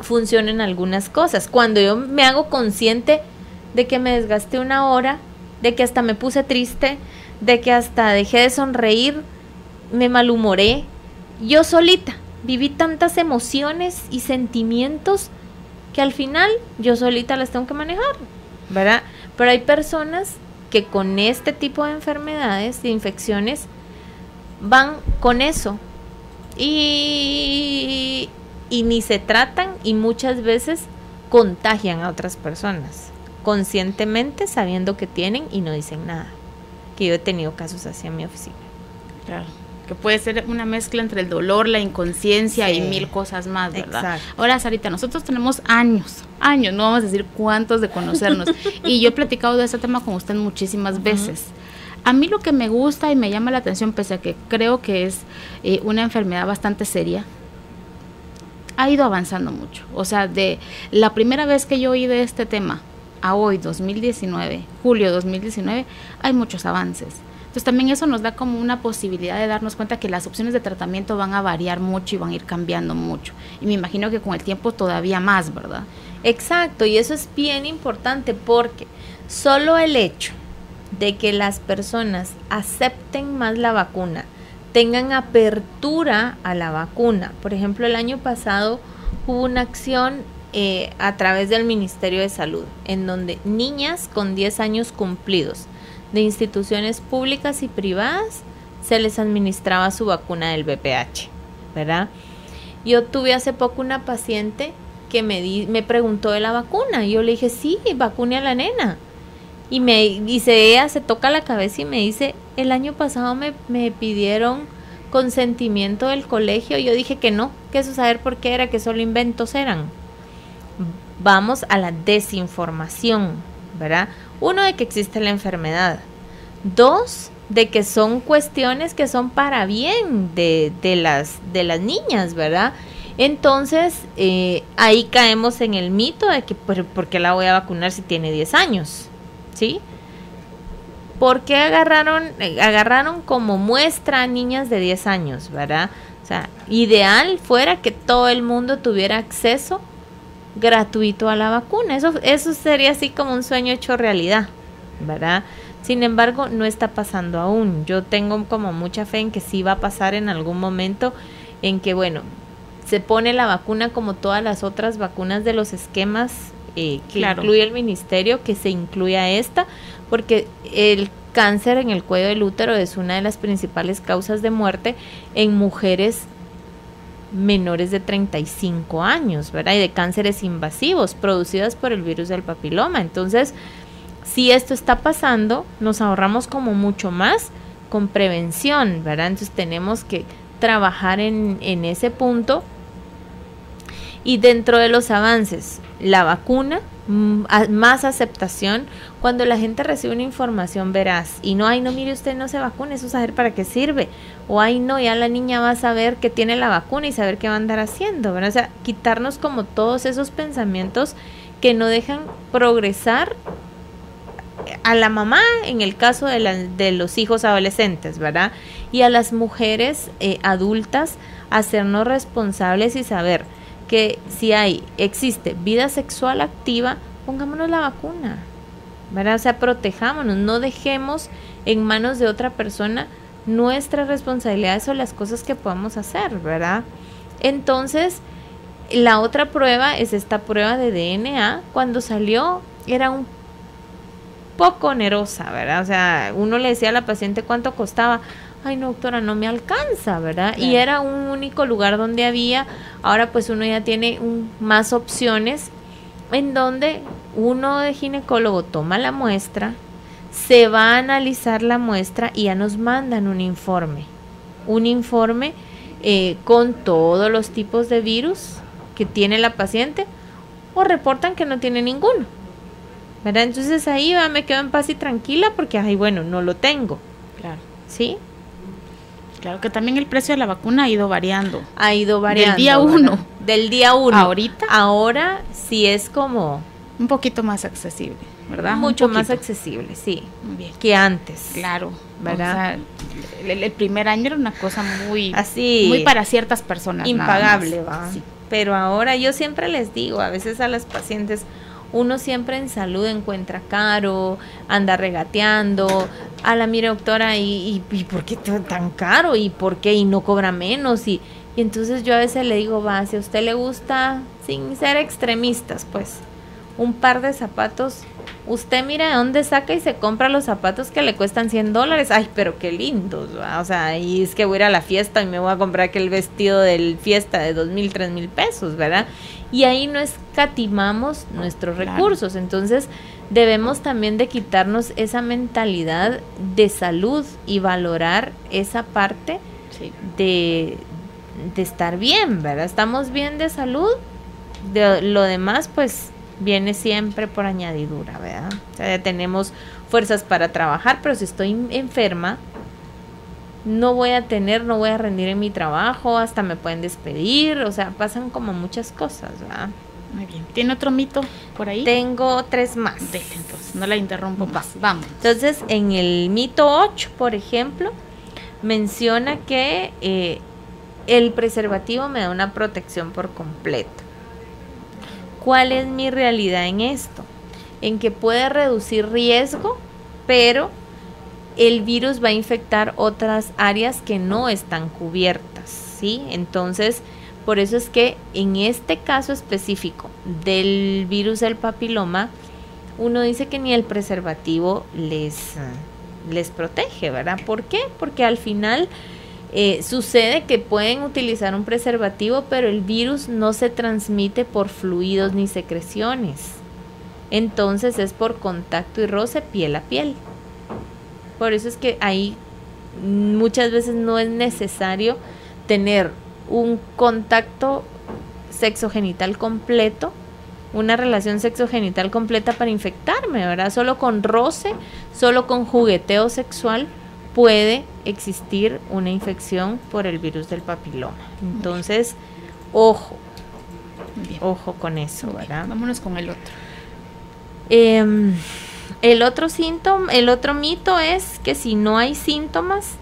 funcionan algunas cosas. Cuando yo me hago consciente de que me desgasté una hora, de que hasta me puse triste, de que hasta dejé de sonreír, me malhumoré, yo solita viví tantas emociones y sentimientos que al final yo solita las tengo que manejar, ¿verdad? Pero hay personas que con este tipo de enfermedades, de infecciones, van con eso y ni se tratan, y muchas veces contagian a otras personas, conscientemente sabiendo que tienen y no dicen nada. Que yo he tenido casos así en mi oficina. Claro, que puede ser una mezcla entre el dolor, la inconsciencia, sí, y 1000 cosas más, ¿verdad? Exacto. Ahora, Sarita, nosotros tenemos años, no vamos a decir cuántos, de conocernos, y yo he platicado de este tema con usted muchísimas veces. A mí lo que me gusta y me llama la atención, pese a que creo que es una enfermedad bastante seria, ha ido avanzando mucho. O sea, de la primera vez que yo oí de este tema a hoy, 2019, julio 2019, hay muchos avances. Entonces también eso nos da como una posibilidad de darnos cuenta que las opciones de tratamiento van a variar mucho y van a ir cambiando mucho. Y me imagino que con el tiempo todavía más, ¿verdad? Exacto, y eso es bien importante, porque solo el hecho de que las personas acepten más la vacuna, tengan apertura a la vacuna. Por ejemplo, el año pasado hubo una acción a través del Ministerio de Salud, en donde niñas con 10 años cumplidos de instituciones públicas y privadas se les administraba su vacuna del VPH, ¿verdad? Yo tuve hace poco una paciente que me preguntó de la vacuna, y yo le dije, sí, vacune a la nena. Y ella se toca la cabeza y me dice, el año pasado me pidieron consentimiento del colegio, yo dije que no, que eso saber por qué era, que solo inventos eran. Vamos a la desinformación, ¿verdad? 1, de que existe la enfermedad. 2, de que son cuestiones que son para bien de las niñas, ¿verdad? Entonces, ahí caemos en el mito de que ¿por qué la voy a vacunar si tiene 10 años? ¿Sí? ¿Por qué agarraron como muestra a niñas de 10 años, ¿verdad? O sea, ideal fuera que todo el mundo tuviera acceso gratuito a la vacuna. Eso sería así como un sueño hecho realidad, ¿verdad? Sin embargo, no está pasando aún. Yo tengo como mucha fe en que sí va a pasar en algún momento, en que, bueno, se pone la vacuna como todas las otras vacunas de los esquemas que claro, incluye el ministerio, que se incluya esta, porque el cáncer en el cuello del útero es una de las principales causas de muerte en mujeres menores de 35 años, ¿verdad? Y de cánceres invasivos producidos por el virus del papiloma. Entonces, si esto está pasando, nos ahorramos como mucho más con prevención, ¿verdad? Entonces tenemos que trabajar en ese punto. Y dentro de los avances, la vacuna, más aceptación, cuando la gente recibe una información veraz y no, ay no, mire usted no se vacune, eso saber para qué sirve, o ay no, ya la niña va a saber que tiene la vacuna y saber qué va a andar haciendo, ¿verdad? O sea, quitarnos como todos esos pensamientos que no dejan progresar a la mamá, en el caso de los hijos adolescentes, ¿verdad? Y a las mujeres adultas, hacernos responsables y saber que si existe vida sexual activa, pongámonos la vacuna, ¿verdad? O sea, protejámonos, no dejemos en manos de otra persona nuestras responsabilidades o las cosas que podamos hacer, ¿verdad? Entonces, la otra prueba es esta prueba de DNA. Cuando salió, era un poco onerosa, ¿verdad? O sea, uno le decía a la paciente cuánto costaba. Ay, no, doctora, no me alcanza, ¿verdad? Claro. Y era un único lugar donde había. Ahora pues uno ya tiene más opciones en donde uno de ginecólogo toma la muestra, se va a analizar la muestra y ya nos mandan un informe con todos los tipos de virus que tiene la paciente, o reportan que no tiene ninguno, ¿verdad? Entonces ahí me quedo en paz y tranquila porque, ay, bueno, no lo tengo. Claro. ¿Sí? Claro que también el precio de la vacuna ha ido variando. Del día 1. Del día 1. Ahorita. Ahora sí es como un poquito más accesible, ¿verdad? Mucho más accesible, sí. Muy bien. Que antes. Claro, ¿verdad? O sea, el primer año era una cosa muy para ciertas personas. Impagable, va. Sí. Pero ahora yo siempre les digo, a veces a las pacientes, uno siempre en salud encuentra caro, anda regateando, a la mire doctora, ¿y por qué tan caro? ¿Y por qué? ¿Y no cobra menos? Y entonces yo a veces le digo, si a usted le gusta, sin ser extremistas, pues, un par de zapatos, usted mira de dónde saca y se compra los zapatos que le cuestan $100, ay, pero qué lindos, ¿va? O sea, y es que voy a ir a la fiesta y me voy a comprar aquel vestido del fiesta de 2,000, 3,000 pesos, ¿verdad? Y ahí no escatimamos nuestros recursos. Entonces debemos también de quitarnos esa mentalidad de salud y valorar esa parte de estar bien, ¿verdad? Estamos bien de salud, de lo demás pues viene siempre por añadidura, ¿verdad? O sea, ya tenemos fuerzas para trabajar, pero si estoy enferma, no voy a rendir en mi trabajo, hasta me pueden despedir, o sea, pasan como muchas cosas, ¿verdad? Muy bien. ¿Tiene otro mito por ahí? Tengo 3 más. Entonces, no la interrumpo más. Vamos. Entonces, en el mito 8, por ejemplo, menciona que el preservativo me da una protección por completo. ¿Cuál es mi realidad en esto? En que puede reducir riesgo, pero el virus va a infectar otras áreas que no están cubiertas, ¿sí? Entonces, por eso es que en este caso específico del virus del papiloma, uno dice que ni el preservativo les protege, ¿verdad? ¿Por qué? Porque al final sucede que pueden utilizar un preservativo, pero el virus no se transmite por fluidos ni secreciones. Entonces es por contacto y roce piel a piel. Por eso es que ahí muchas veces no es necesario tener un contacto sexogenital completo, una relación sexogenital completa para infectarme, ¿verdad? Solo con roce, solo con jugueteo sexual puede existir una infección por el virus del papiloma. Entonces, ojo con eso, ¿verdad? Vámonos con el otro. El otro síntoma, el otro mito es que si no hay síntomas,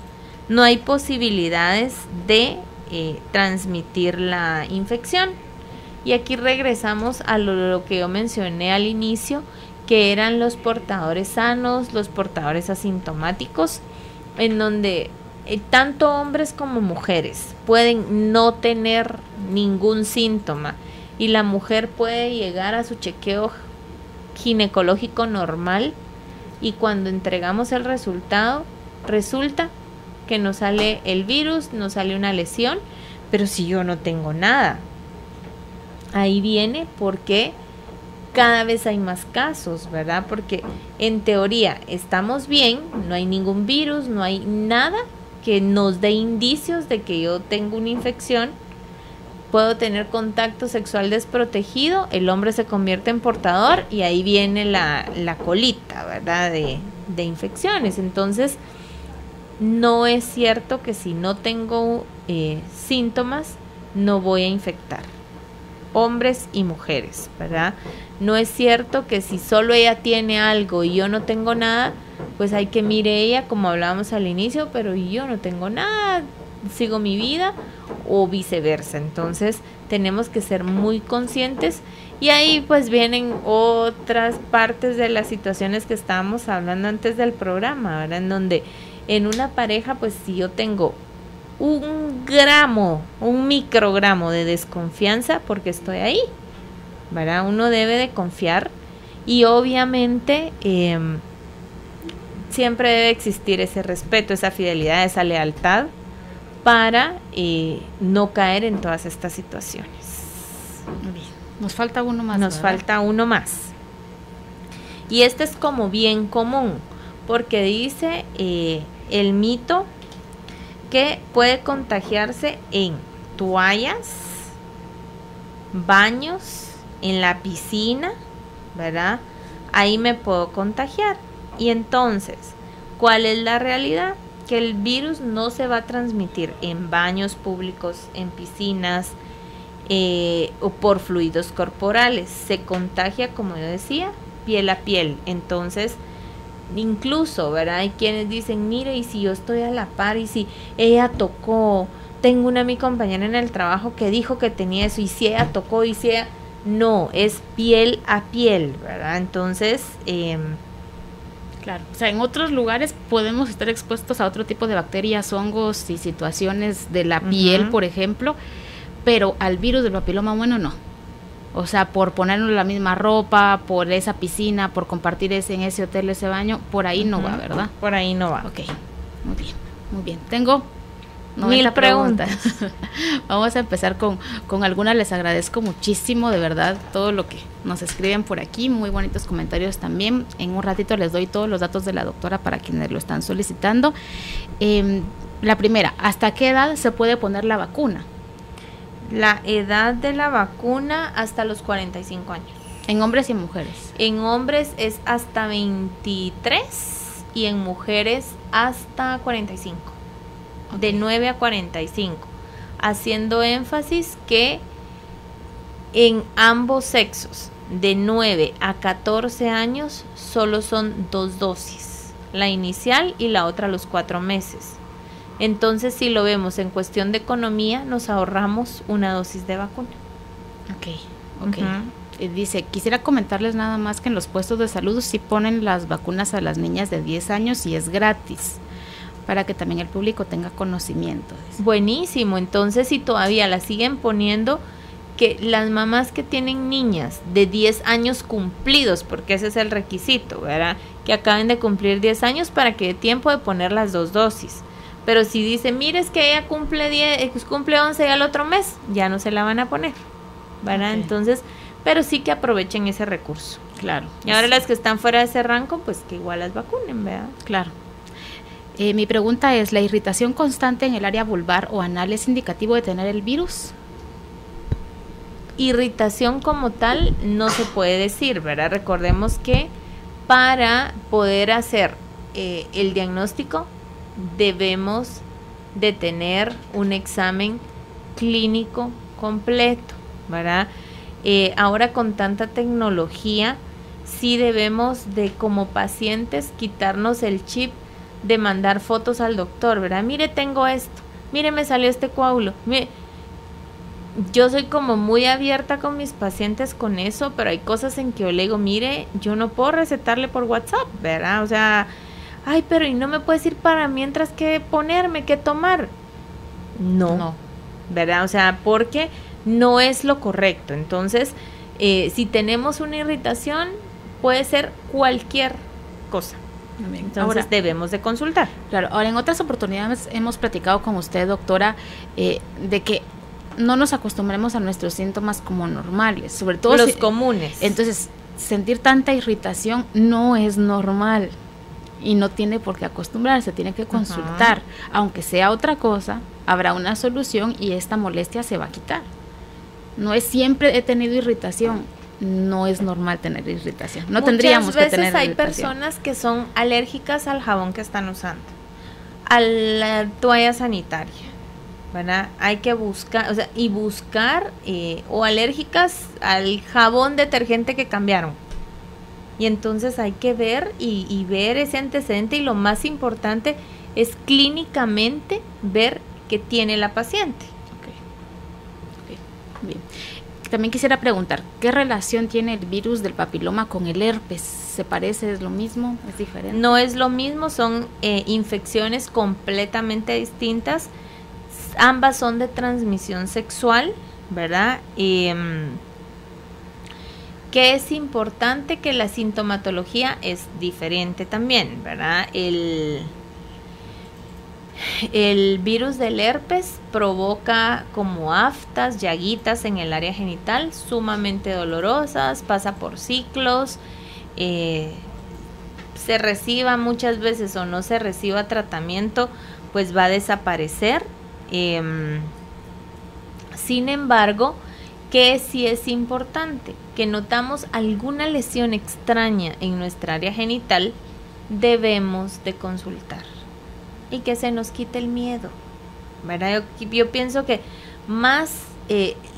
no hay posibilidades de transmitir la infección. Y aquí regresamos a lo que yo mencioné al inicio, que eran los portadores sanos, los portadores asintomáticos, en donde tanto hombres como mujeres pueden no tener ningún síntoma y la mujer puede llegar a su chequeo ginecológico normal y cuando entregamos el resultado resulta que nos sale el virus, nos sale una lesión, pero si yo no tengo nada. Ahí viene porque cada vez hay más casos, ¿verdad? Porque en teoría estamos bien, no hay ningún virus, no hay nada que nos dé indicios de que yo tengo una infección. Puedo tener contacto sexual desprotegido, el hombre se convierte en portador y ahí viene la colita, ¿verdad? De infecciones. Entonces, no es cierto que si no tengo síntomas, no voy a infectar. Hombres y mujeres, ¿verdad? No es cierto que si solo ella tiene algo y yo no tengo nada, pues hay que mire ella, como hablábamos al inicio, pero yo no tengo nada, sigo mi vida, o viceversa. Entonces tenemos que ser muy conscientes y ahí pues vienen otras partes de las situaciones que estábamos hablando antes del programa, ¿verdad? En donde en una pareja, pues si yo tengo un microgramo de desconfianza, porque estoy ahí, ¿verdad? Uno debe de confiar y obviamente siempre debe existir ese respeto, esa fidelidad, esa lealtad para no caer en todas estas situaciones. Bien. Nos falta uno más. Nos falta uno más. Y este es como bien común, porque dice el mito que puede contagiarse en toallas, baños, en la piscina, ¿verdad? Ahí me puedo contagiar. Y entonces, ¿cuál es la realidad? Que el virus no se va a transmitir en baños públicos, en piscinas o por fluidos corporales. Se contagia, como yo decía, piel a piel. Entonces, incluso, ¿verdad? Hay quienes dicen, mire, y si yo estoy a la par, y si ella tocó, tengo mi compañera en el trabajo que dijo que tenía eso, y si ella tocó, y si ella... No, es piel a piel, ¿verdad? Entonces... Claro, o sea, en otros lugares podemos estar expuestos a otro tipo de bacterias, hongos y situaciones de la piel, por ejemplo, pero al virus del papiloma humano no. O sea, por ponernos la misma ropa, por esa piscina, por compartir en ese hotel, ese baño, por ahí no va, ¿verdad? Por ahí no va. Ok, muy bien, muy bien. Tengo 1000 preguntas. Vamos a empezar con algunas. Les agradezco muchísimo, de verdad, todo lo que nos escriben por aquí, muy bonitos comentarios también. En un ratito les doy todos los datos de la doctora para quienes lo están solicitando. La primera, ¿hasta qué edad se puede poner la vacuna? La edad de la vacuna hasta los 45 años. ¿En hombres y en mujeres? En hombres es hasta 23 y en mujeres hasta 45. Okay. De 9 a 45. Haciendo énfasis que en ambos sexos, de 9 a 14 años, solo son 2 dosis. La inicial y la otra a los 4 meses. Entonces, si lo vemos en cuestión de economía, nos ahorramos una dosis de vacuna. Ok. Dice, quisiera comentarles nada más que en los puestos de salud sí ponen las vacunas a las niñas de 10 años y es gratis, para que también el público tenga conocimiento. Buenísimo, entonces si todavía la siguen poniendo, que las mamás que tienen niñas de 10 años cumplidos, porque ese es el requisito, ¿verdad? Que acaben de cumplir 10 años para que dé tiempo de poner las 2 dosis. Pero si dice, mire, es que ella cumple 11 y al otro mes, ya no se la van a poner, ¿verdad? Okay. Entonces, pero sí que aprovechen ese recurso. Claro. Y ahora las que están fuera de ese rango, pues que igual las vacunen, ¿verdad? Claro. Mi pregunta es, ¿la irritación constante en el área vulvar o anal es indicativo de tener el virus? Irritación como tal no se puede decir, ¿verdad? Recordemos que para poder hacer el diagnóstico debemos de tener un examen clínico completo, ¿verdad? Ahora con tanta tecnología sí debemos de como pacientes quitarnos el chip de mandar fotos al doctor, ¿verdad? Mire, tengo esto, mire, me salió este coágulo. Mire, yo soy como muy abierta con mis pacientes con eso, pero hay cosas en que yo le digo, mire, yo no puedo recetarle por WhatsApp, ¿verdad? O sea, ay, pero ¿y no me puedes decir para mientras qué ponerme, qué tomar? No, ¿verdad? O sea, porque no es lo correcto. Entonces, si tenemos una irritación, puede ser cualquier cosa. Entonces ahora, debemos de consultar. Claro, ahora en otras oportunidades hemos platicado con usted, doctora, de que no nos acostumbremos a nuestros síntomas como normales, sobre todo los comunes. Entonces, sentir tanta irritación no es normal y no tiene por qué acostumbrarse, tiene que consultar. Aunque sea otra cosa, habrá una solución y esta molestia se va a quitar. No es siempre he tenido irritación, no es normal tener irritación. No tendríamos que tener irritación. Muchas veces hay personas que son alérgicas al jabón que están usando, a la toalla sanitaria, ¿verdad? Hay que buscar, o sea, o alérgicas al jabón detergente que cambiaron. Y entonces hay que ver y ver ese antecedente, y lo más importante es clínicamente ver qué tiene la paciente. Okay. Bien. También quisiera preguntar, ¿qué relación tiene el virus del papiloma con el herpes? ¿Se parece? ¿Es lo mismo? ¿Es diferente? No es lo mismo, son infecciones completamente distintas. Ambas son de transmisión sexual, ¿verdad? Que es importante que la sintomatología es diferente también, ¿verdad? El virus del herpes provoca como aftas, llaguitas en el área genital, sumamente dolorosas, pasa por ciclos, se reciba muchas veces o no se reciba tratamiento, pues va a desaparecer. Sin embargo, que sí es importante, que notamos alguna lesión extraña en nuestra área genital, debemos de consultar y que se nos quite el miedo, ¿verdad? Yo pienso que más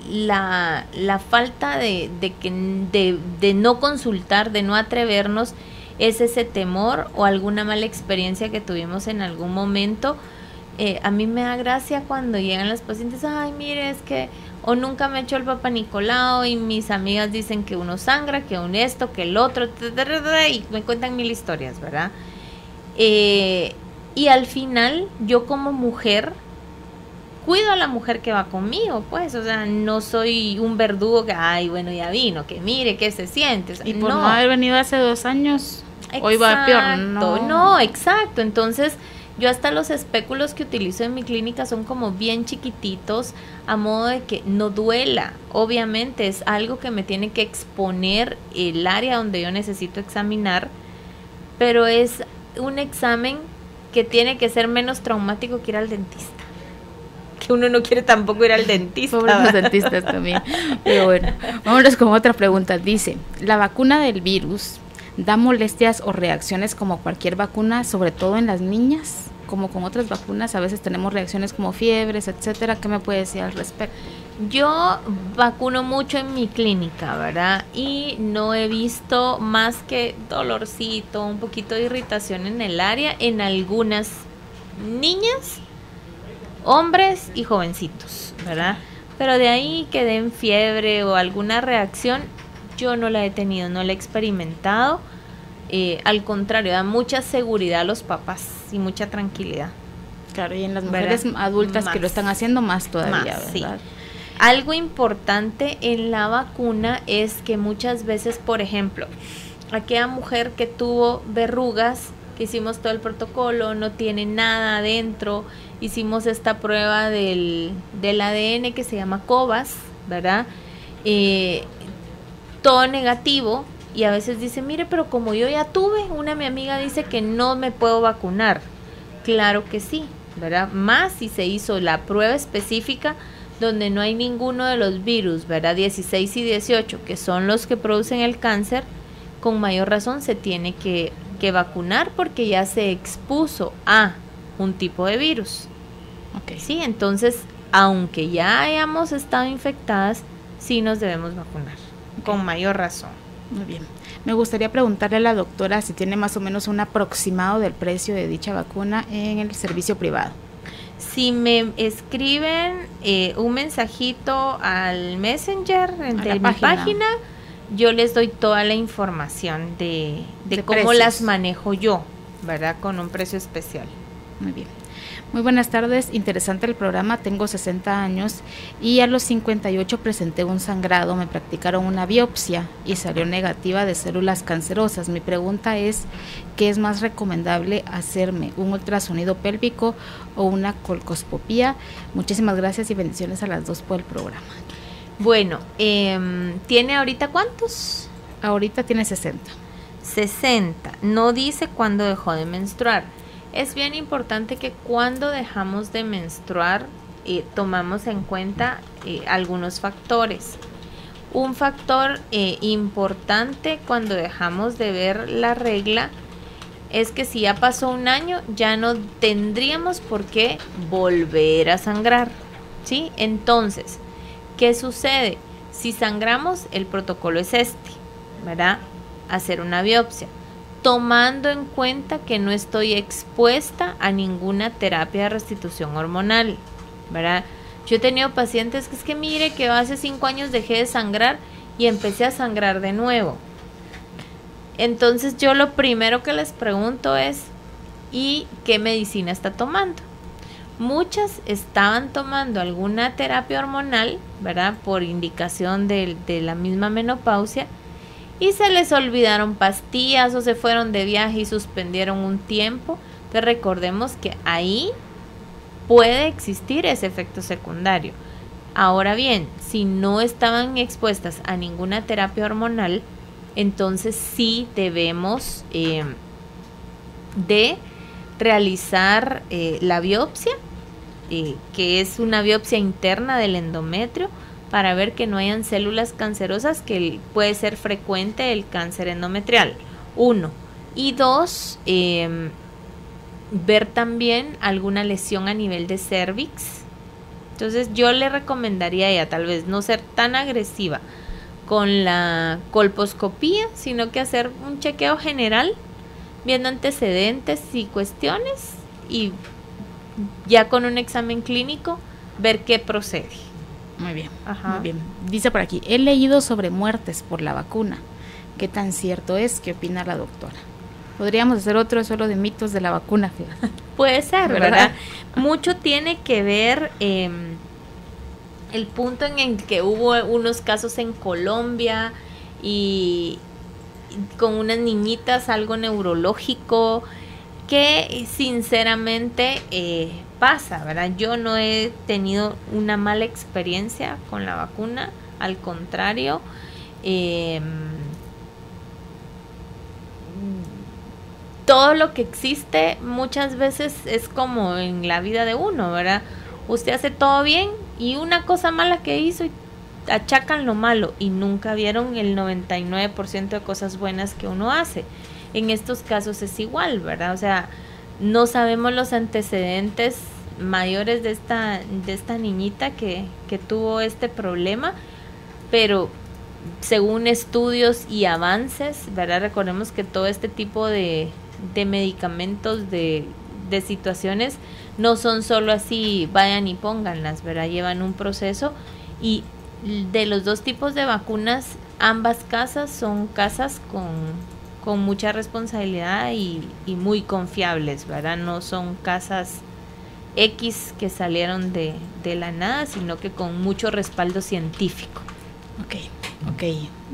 la falta de no consultar, de no atrevernos, es ese temor o alguna mala experiencia que tuvimos en algún momento. A mí me da gracia cuando llegan las pacientes, ay, mire, es que o nunca me he hecho el Papá Nicolau y mis amigas dicen que uno sangra, que un esto, que el otro, y me cuentan mil historias, ¿verdad? Y al final, yo como mujer, cuido a la mujer que va conmigo, pues, o sea, no soy un verdugo que, ay, bueno, ya vino, que mire, que se siente. O sea, y por no haber venido hace 2 años, exacto, hoy va peor. No, exacto. Entonces, yo hasta los espéculos que utilizo en mi clínica son como bien chiquititos, a modo de que no duela. Obviamente es algo que me tiene que exponer el área donde yo necesito examinar, pero es un examen que tiene que ser menos traumático que ir al dentista. Que uno no quiere tampoco ir al dentista. Pobres los dentistas también. Pero bueno, vámonos con otra pregunta. Dice, ¿la vacuna del virus da molestias o reacciones como cualquier vacuna, sobre todo en las niñas? Como con otras vacunas, a veces tenemos reacciones como fiebres, etcétera. ¿Qué me puede decir al respecto? Yo vacuno mucho en mi clínica, ¿verdad? Y no he visto más que dolorcito, un poquito de irritación en el área en algunas niñas, hombres y jovencitos, ¿verdad? Pero de ahí que den fiebre o alguna reacción, yo no la he tenido, no la he experimentado. Al contrario, da mucha seguridad a los papás y mucha tranquilidad. Claro, y en las mujeres adultas más, que lo están haciendo más todavía, más, ¿verdad? Sí. Algo importante en la vacuna es que muchas veces, por ejemplo, aquella mujer que tuvo verrugas, que hicimos todo el protocolo, no tiene nada adentro, hicimos esta prueba del ADN que se llama COVAS, ¿verdad? Todo negativo. Y a veces dice, mire, pero como yo ya tuve, mi amiga dice que no me puedo vacunar. Claro que sí, ¿verdad? Más si se hizo la prueba específica donde no hay ninguno de los virus, ¿verdad? 16 y 18, que son los que producen el cáncer, con mayor razón se tiene que vacunar porque ya se expuso a un tipo de virus. Okay. Sí, entonces, aunque ya hayamos estado infectadas, sí nos debemos vacunar, con mayor razón. Muy bien. Me gustaría preguntarle a la doctora si tiene más o menos un aproximado del precio de dicha vacuna en el servicio privado. Si me escriben un mensajito al Messenger de mi página, yo les doy toda la información de cómo precios. Las manejo yo, ¿verdad? Con un precio especial. Muy bien. Muy buenas tardes, interesante el programa, tengo 60 años y a los 58 presenté un sangrado, me practicaron una biopsia y salió negativa de células cancerosas. Mi pregunta es, ¿qué es más recomendable hacerme? ¿Un ultrasonido pélvico o una colposcopía? Muchísimas gracias y bendiciones a las dos por el programa. Bueno, ¿tiene ahorita cuántos? Ahorita tiene 60. 60, no dice cuándo dejó de menstruar. Es bien importante que cuando dejamos de menstruar tomamos en cuenta algunos factores. Un factor importante cuando dejamos de ver la regla es que si ya pasó un año ya no tendríamos por qué volver a sangrar, ¿sí? Entonces, ¿qué sucede? Si sangramos, el protocolo es este, ¿verdad? Hacer una biopsia, tomando en cuenta que no estoy expuesta a ninguna terapia de restitución hormonal, ¿verdad? Yo he tenido pacientes que es que mire que hace 5 años dejé de sangrar y empecé a sangrar de nuevo. Entonces yo lo primero que les pregunto es, ¿y qué medicina está tomando? Muchas estaban tomando alguna terapia hormonal, ¿verdad? Por indicación de la misma menopausia, y se les olvidaron pastillas o se fueron de viaje y suspendieron un tiempo. Entonces recordemos que ahí puede existir ese efecto secundario. Ahora bien, si no estaban expuestas a ninguna terapia hormonal, entonces sí debemos de realizar la biopsia, que es una biopsia interna del endometrio, para ver que no hayan células cancerosas, que puede ser frecuente el cáncer endometrial, 1. Y 2, ver también alguna lesión a nivel de cervix. Entonces yo le recomendaría a ella tal vez no ser tan agresiva con la colposcopía, sino que hacer un chequeo general, viendo antecedentes y cuestiones, y ya con un examen clínico ver qué procede. Muy bien, muy bien. Dice por aquí, he leído sobre muertes por la vacuna. ¿Qué tan cierto es? ¿Qué opina la doctora? Podríamos hacer otro solo de mitos de la vacuna. Puede ser, ¿verdad? Mucho tiene que ver el punto en el que hubo unos casos en Colombia y con unas niñitas, algo neurológico, que sinceramente pasa, ¿verdad? Yo no he tenido una mala experiencia con la vacuna, al contrario, todo lo que existe muchas veces es como en la vida de uno, ¿verdad? Usted hace todo bien y una cosa mala que hizo y achacan lo malo y nunca vieron el 99% de cosas buenas que uno hace. En estos casos es igual, ¿verdad? O sea, no sabemos los antecedentes mayores de esta niñita que tuvo este problema, pero según estudios y avances, ¿verdad? Recordemos que todo este tipo de medicamentos, de situaciones, no son solo así, vayan y pónganlas, ¿verdad? Llevan un proceso, y de los dos tipos de vacunas, ambas casas son casas con mucha responsabilidad y muy confiables, ¿verdad? No son casas X que salieron de la nada, sino que con mucho respaldo científico. Ok,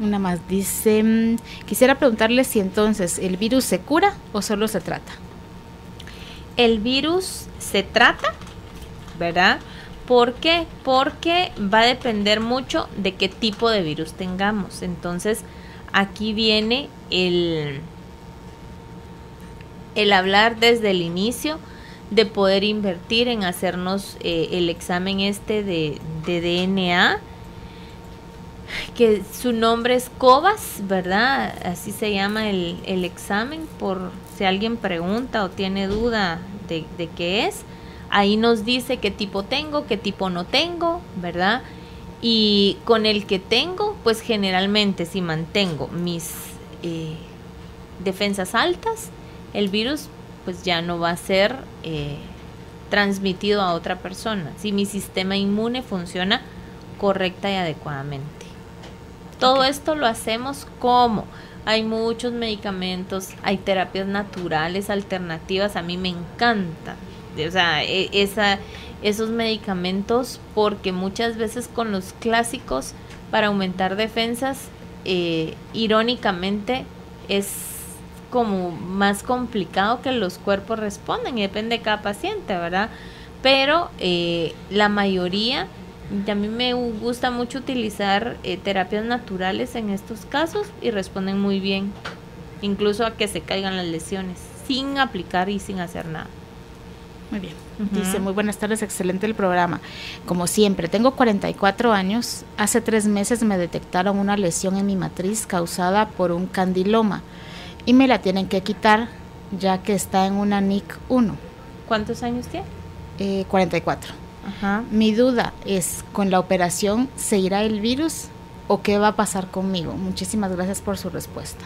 una más. Dice, quisiera preguntarle si entonces el virus se cura o solo se trata. El virus se trata, ¿verdad? ¿Por qué? Porque va a depender mucho de qué tipo de virus tengamos. Entonces, aquí viene el hablar desde el inicio de poder invertir en hacernos el examen de DNA, que su nombre es COVAS, ¿verdad? Así se llama el examen, por si alguien pregunta o tiene duda de qué es. Ahí nos dice qué tipo tengo, qué tipo no tengo, ¿verdad? Y con el que tengo, pues generalmente si mantengo mis defensas altas, el virus pues ya no va a ser transmitido a otra persona, si mi sistema inmune funciona correcta y adecuadamente. Todo esto lo hacemos como hay muchos medicamentos, hay terapias naturales alternativas, a mí me encantan, o sea, esos medicamentos, porque muchas veces con los clásicos para aumentar defensas, irónicamente es como más complicado que los cuerpos respondan, y depende de cada paciente, ¿verdad? Pero la mayoría, a mí me gusta mucho utilizar terapias naturales en estos casos y responden muy bien, incluso a que se caigan las lesiones, sin aplicar y sin hacer nada. Muy bien. Dice, muy buenas tardes, excelente el programa. Como siempre, tengo 44 años. Hace 3 meses me detectaron una lesión en mi matriz causada por un candiloma y me la tienen que quitar ya que está en una NIC 1. ¿Cuántos años tiene? 44. Ajá. Mi duda es, ¿con la operación se irá el virus o qué va a pasar conmigo? Muchísimas gracias por su respuesta.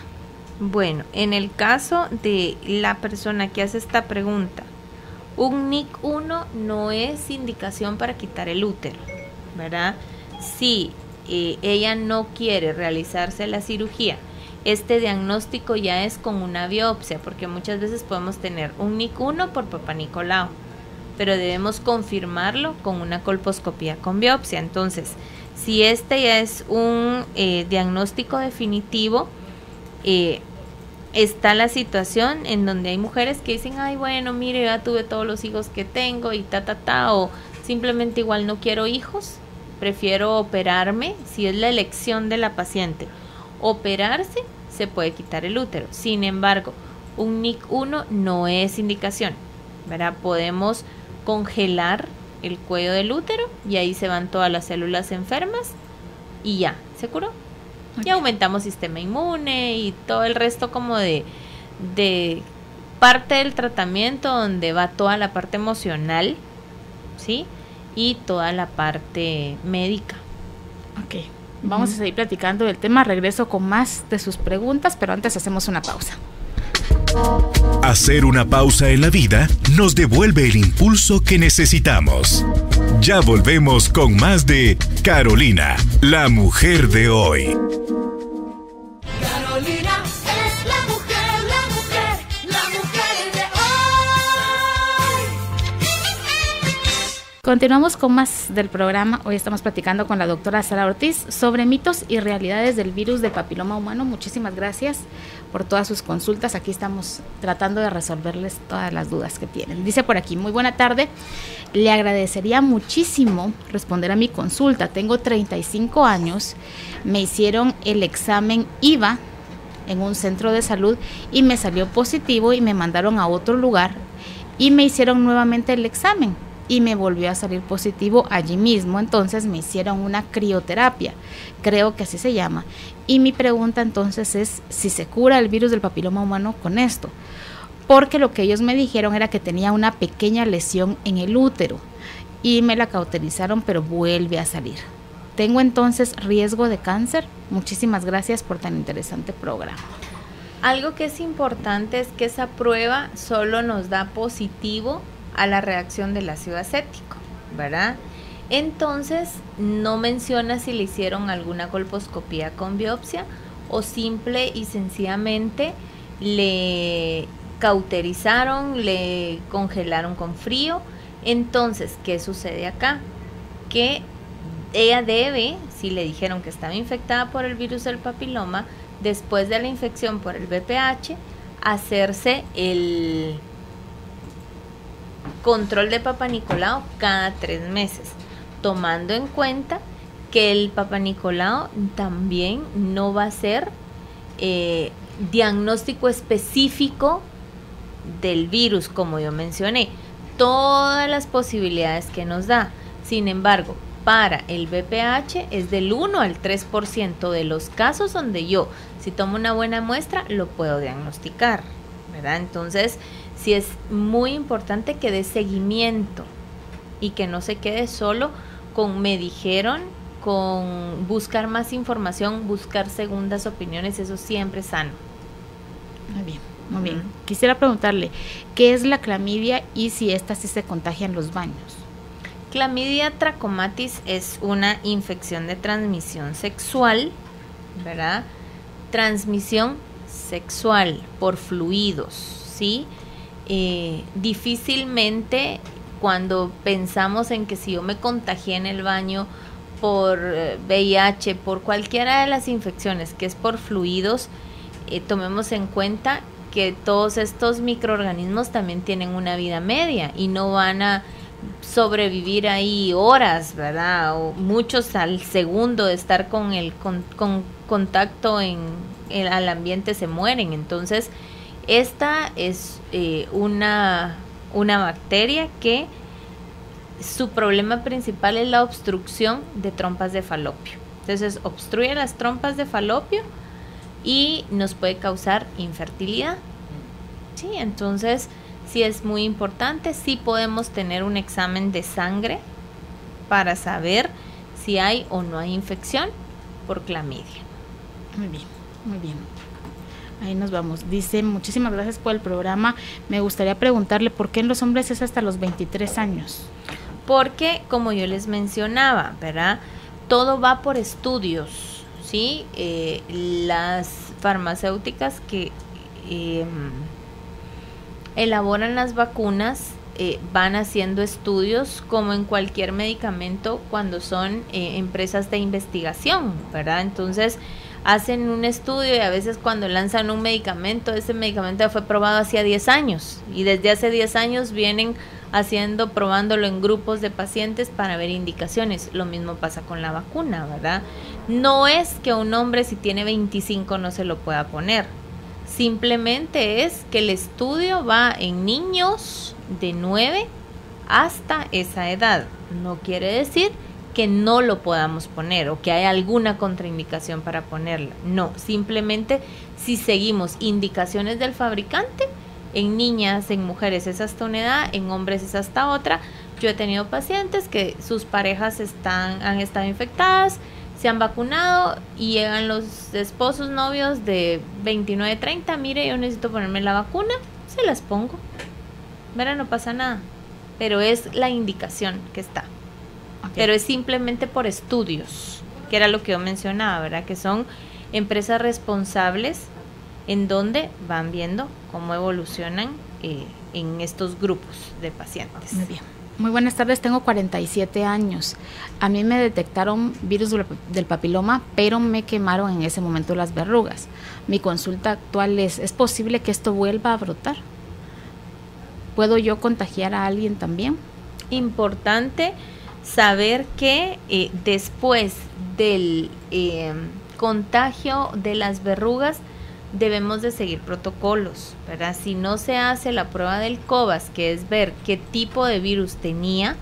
Bueno, en el caso de la persona que hace esta pregunta, un NIC 1 no es indicación para quitar el útero, ¿verdad? Si ella no quiere realizarse la cirugía, este diagnóstico ya es con una biopsia, porque muchas veces podemos tener un NIC 1 por Papá Nicolau, pero debemos confirmarlo con una colposcopía con biopsia. Entonces, si este ya es un diagnóstico definitivo, está la situación en donde hay mujeres que dicen, ay, bueno, mire, ya tuve todos los hijos que tengo y o simplemente igual no quiero hijos, prefiero operarme. Si es la elección de la paciente operarse, se puede quitar el útero. Sin embargo, un NIC 1 no es indicación, ¿verdad? Podemos congelar el cuello del útero y ahí se van todas las células enfermas y ya, se curó. Y aumentamos sistema inmune y todo el resto como de parte del tratamiento, donde va toda la parte emocional, ¿sí? Y toda la parte médica. Ok, vamos a seguir platicando del tema. Regreso con más de sus preguntas, pero antes hacemos una pausa. Hacer una pausa en la vida nos devuelve el impulso que necesitamos. Ya volvemos con más de Carolina, la mujer de hoy. Carolina es la mujer de hoy. Continuamos con más del programa. Hoy estamos platicando con la doctora Sara Ortiz sobre mitos y realidades del virus del papiloma humano. Muchísimas gracias por todas sus consultas. Aquí estamos tratando de resolverles todas las dudas que tienen. Dice por aquí, muy buena tarde. Le agradecería muchísimo responder a mi consulta. Tengo 35 años. Me hicieron el examen IVA en un centro de salud y me salió positivo y me mandaron a otro lugar y me hicieron nuevamente el examen y me volvió a salir positivo allí mismo. Entonces me hicieron una crioterapia, creo que así se llama, y mi pregunta entonces es si se cura el virus del papiloma humano con esto, porque lo que ellos me dijeron era que tenía una pequeña lesión en el útero y me la cauterizaron, pero vuelve a salir. ¿Tengo entonces riesgo de cáncer? Muchísimas gracias por tan interesante programa. Algo que es importante es que esa prueba solo nos da positivo a la reacción del ácido acético, ¿verdad? Entonces no menciona si le hicieron alguna colposcopía con biopsia o simple y sencillamente le cauterizaron, le congelaron con frío. Entonces, ¿qué sucede acá? Que ella debe, si le dijeron que estaba infectada por el virus del papiloma, después de la infección por el VPH, hacerse el control de Papá Nicolau cada 3 meses, tomando en cuenta que el Papá Nicolau también no va a ser diagnóstico específico del virus, como yo mencioné. todas las posibilidades que nos da. Sin embargo, para el BPH es del 1 al 3% de los casos donde yo, si tomo una buena muestra, lo puedo diagnosticar, ¿verdad? Entonces, sí es muy importante que dé seguimiento y que no se quede solo con me dijeron, con buscar más información, buscar segundas opiniones, eso siempre es sano. Muy bien, muy bien. Quisiera preguntarle, ¿qué es la clamidia y si esta sí se contagia en los baños? Clamidia trachomatis es una infección de transmisión sexual, ¿verdad? Transmisión sexual por fluidos, ¿sí? Difícilmente cuando pensamos en que si yo me contagié en el baño por VIH, por cualquiera de las infecciones que es por fluidos, tomemos en cuenta que todos estos microorganismos también tienen una vida media y no van a sobrevivir ahí horas, ¿verdad? O muchos al segundo de estar con el contacto al ambiente se mueren. Entonces, esta es una bacteria que su problema principal es la obstrucción de trompas de falopio. Entonces, obstruye las trompas de falopio y nos puede causar infertilidad. Sí, entonces sí es muy importante. Sí podemos tener un examen de sangre para saber si hay o no hay infección por clamidia. Muy bien, muy bien. Ahí nos vamos. Dice, muchísimas gracias por el programa. Me gustaría preguntarle por qué en los hombres es hasta los 23 años. Porque, como yo les mencionaba, ¿verdad? Todo va por estudios, ¿sí? Las farmacéuticas que elaboran las vacunas van haciendo estudios como en cualquier medicamento cuando son empresas de investigación, ¿verdad? Entonces hacen un estudio y a veces cuando lanzan un medicamento, ese medicamento ya fue probado hacía 10 años y desde hace 10 años vienen probándolo en grupos de pacientes para ver indicaciones. Lo mismo pasa con la vacuna, ¿verdad? No es que un hombre si tiene 25 no se lo pueda poner. Simplemente es que el estudio va en niños de 9 hasta esa edad. No quiere decir que no lo podamos poner o que hay alguna contraindicación para ponerla. No, simplemente si seguimos indicaciones del fabricante, en niñas, en mujeres es hasta una edad, en hombres es hasta otra. Yo he tenido pacientes que sus parejas han estado infectadas, se han vacunado y llegan los esposos, novios de 29, 30, mire, yo necesito ponerme la vacuna, se las pongo. Mira, no pasa nada, pero es la indicación que está. Okay. Pero es simplemente por estudios, que era lo que yo mencionaba, ¿verdad? Que son empresas responsables en donde van viendo cómo evolucionan en estos grupos de pacientes. Muy bien. Muy buenas tardes, tengo 47 años. A mí me detectaron virus del papiloma, pero me quemaron en ese momento las verrugas. Mi consulta actual ¿es posible que esto vuelva a brotar? ¿Puedo yo contagiar a alguien también? Importante saber que después del contagio de las verrugas debemos de seguir protocolos, ¿verdad? Si no se hace la prueba del COVAS, que es ver qué tipo de virus tenía,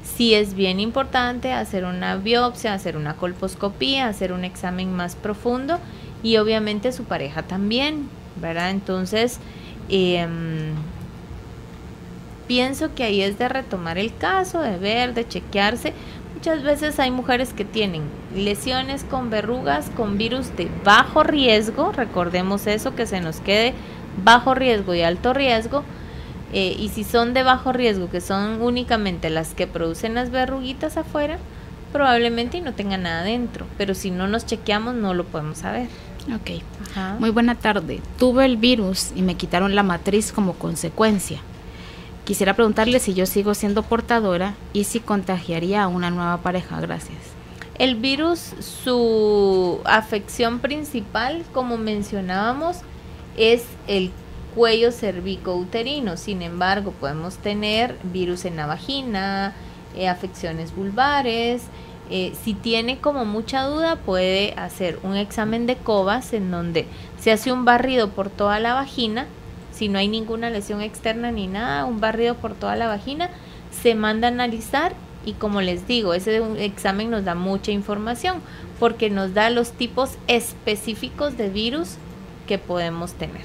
sí es bien importante hacer una biopsia, hacer una colposcopía, hacer un examen más profundo y obviamente su pareja también, ¿verdad? Entonces, pienso que ahí es de retomar el caso, de ver, de chequearse. Muchas veces hay mujeres que tienen lesiones con verrugas, con virus de bajo riesgo, recordemos eso, que se nos quede bajo riesgo y alto riesgo, y si son de bajo riesgo, que son únicamente las que producen las verruguitas afuera, probablemente no tengan nada dentro, pero si no nos chequeamos no lo podemos saber. Ok. Ajá. Muy buena tarde. Tuve el virus y me quitaron la matriz como consecuencia. Quisiera preguntarle si yo sigo siendo portadora y si contagiaría a una nueva pareja. Gracias. El virus, su afección principal, como mencionábamos, es el cuello cervicouterino. Sin embargo, podemos tener virus en la vagina, afecciones vulvares. Si tiene como mucha duda, puede hacer un examen de COVAS en donde se hace un barrido por toda la vagina, si no hay ninguna lesión externa ni nada, un barrido por toda la vagina, se manda a analizar y como les digo, ese examen nos da mucha información porque nos da los tipos específicos de virus que podemos tener.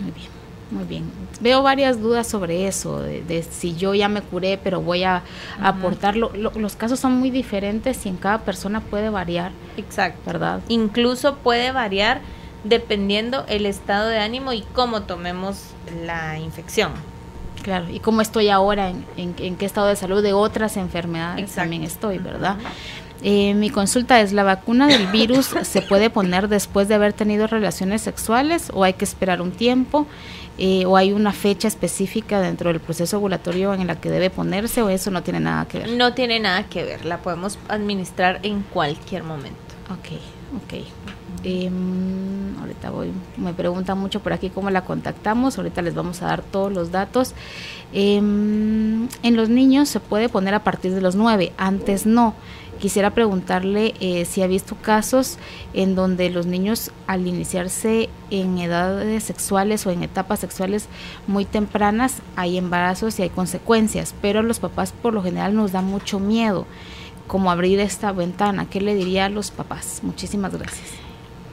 Muy bien, muy bien. Veo varias dudas sobre eso, de si yo ya me curé, pero voy a aportarlo. Los casos son muy diferentes y en cada persona puede variar. Exacto. ¿Verdad? Incluso puede variar dependiendo el estado de ánimo y cómo tomemos la infección. Claro, y cómo estoy ahora, en qué estado de salud de otras enfermedades. Exacto. También estoy, ¿verdad? Mi consulta es, ¿la vacuna del virus se puede poner después de haber tenido relaciones sexuales o hay que esperar un tiempo? ¿O hay una fecha específica dentro del proceso ovulatorio en la que debe ponerse o eso no tiene nada que ver? No tiene nada que ver, la podemos administrar en cualquier momento. Ok. Ahorita me preguntan mucho por aquí cómo la contactamos, ahorita les vamos a dar todos los datos. En los niños se puede poner a partir de los 9, antes no. Quisiera preguntarle si ha visto casos en donde los niños al iniciarse en edades sexuales o en etapas sexuales muy tempranas hay embarazos y hay consecuencias, pero a los papás por lo general nos da mucho miedo como abrir esta ventana. ¿Qué le diría a los papás? Muchísimas gracias.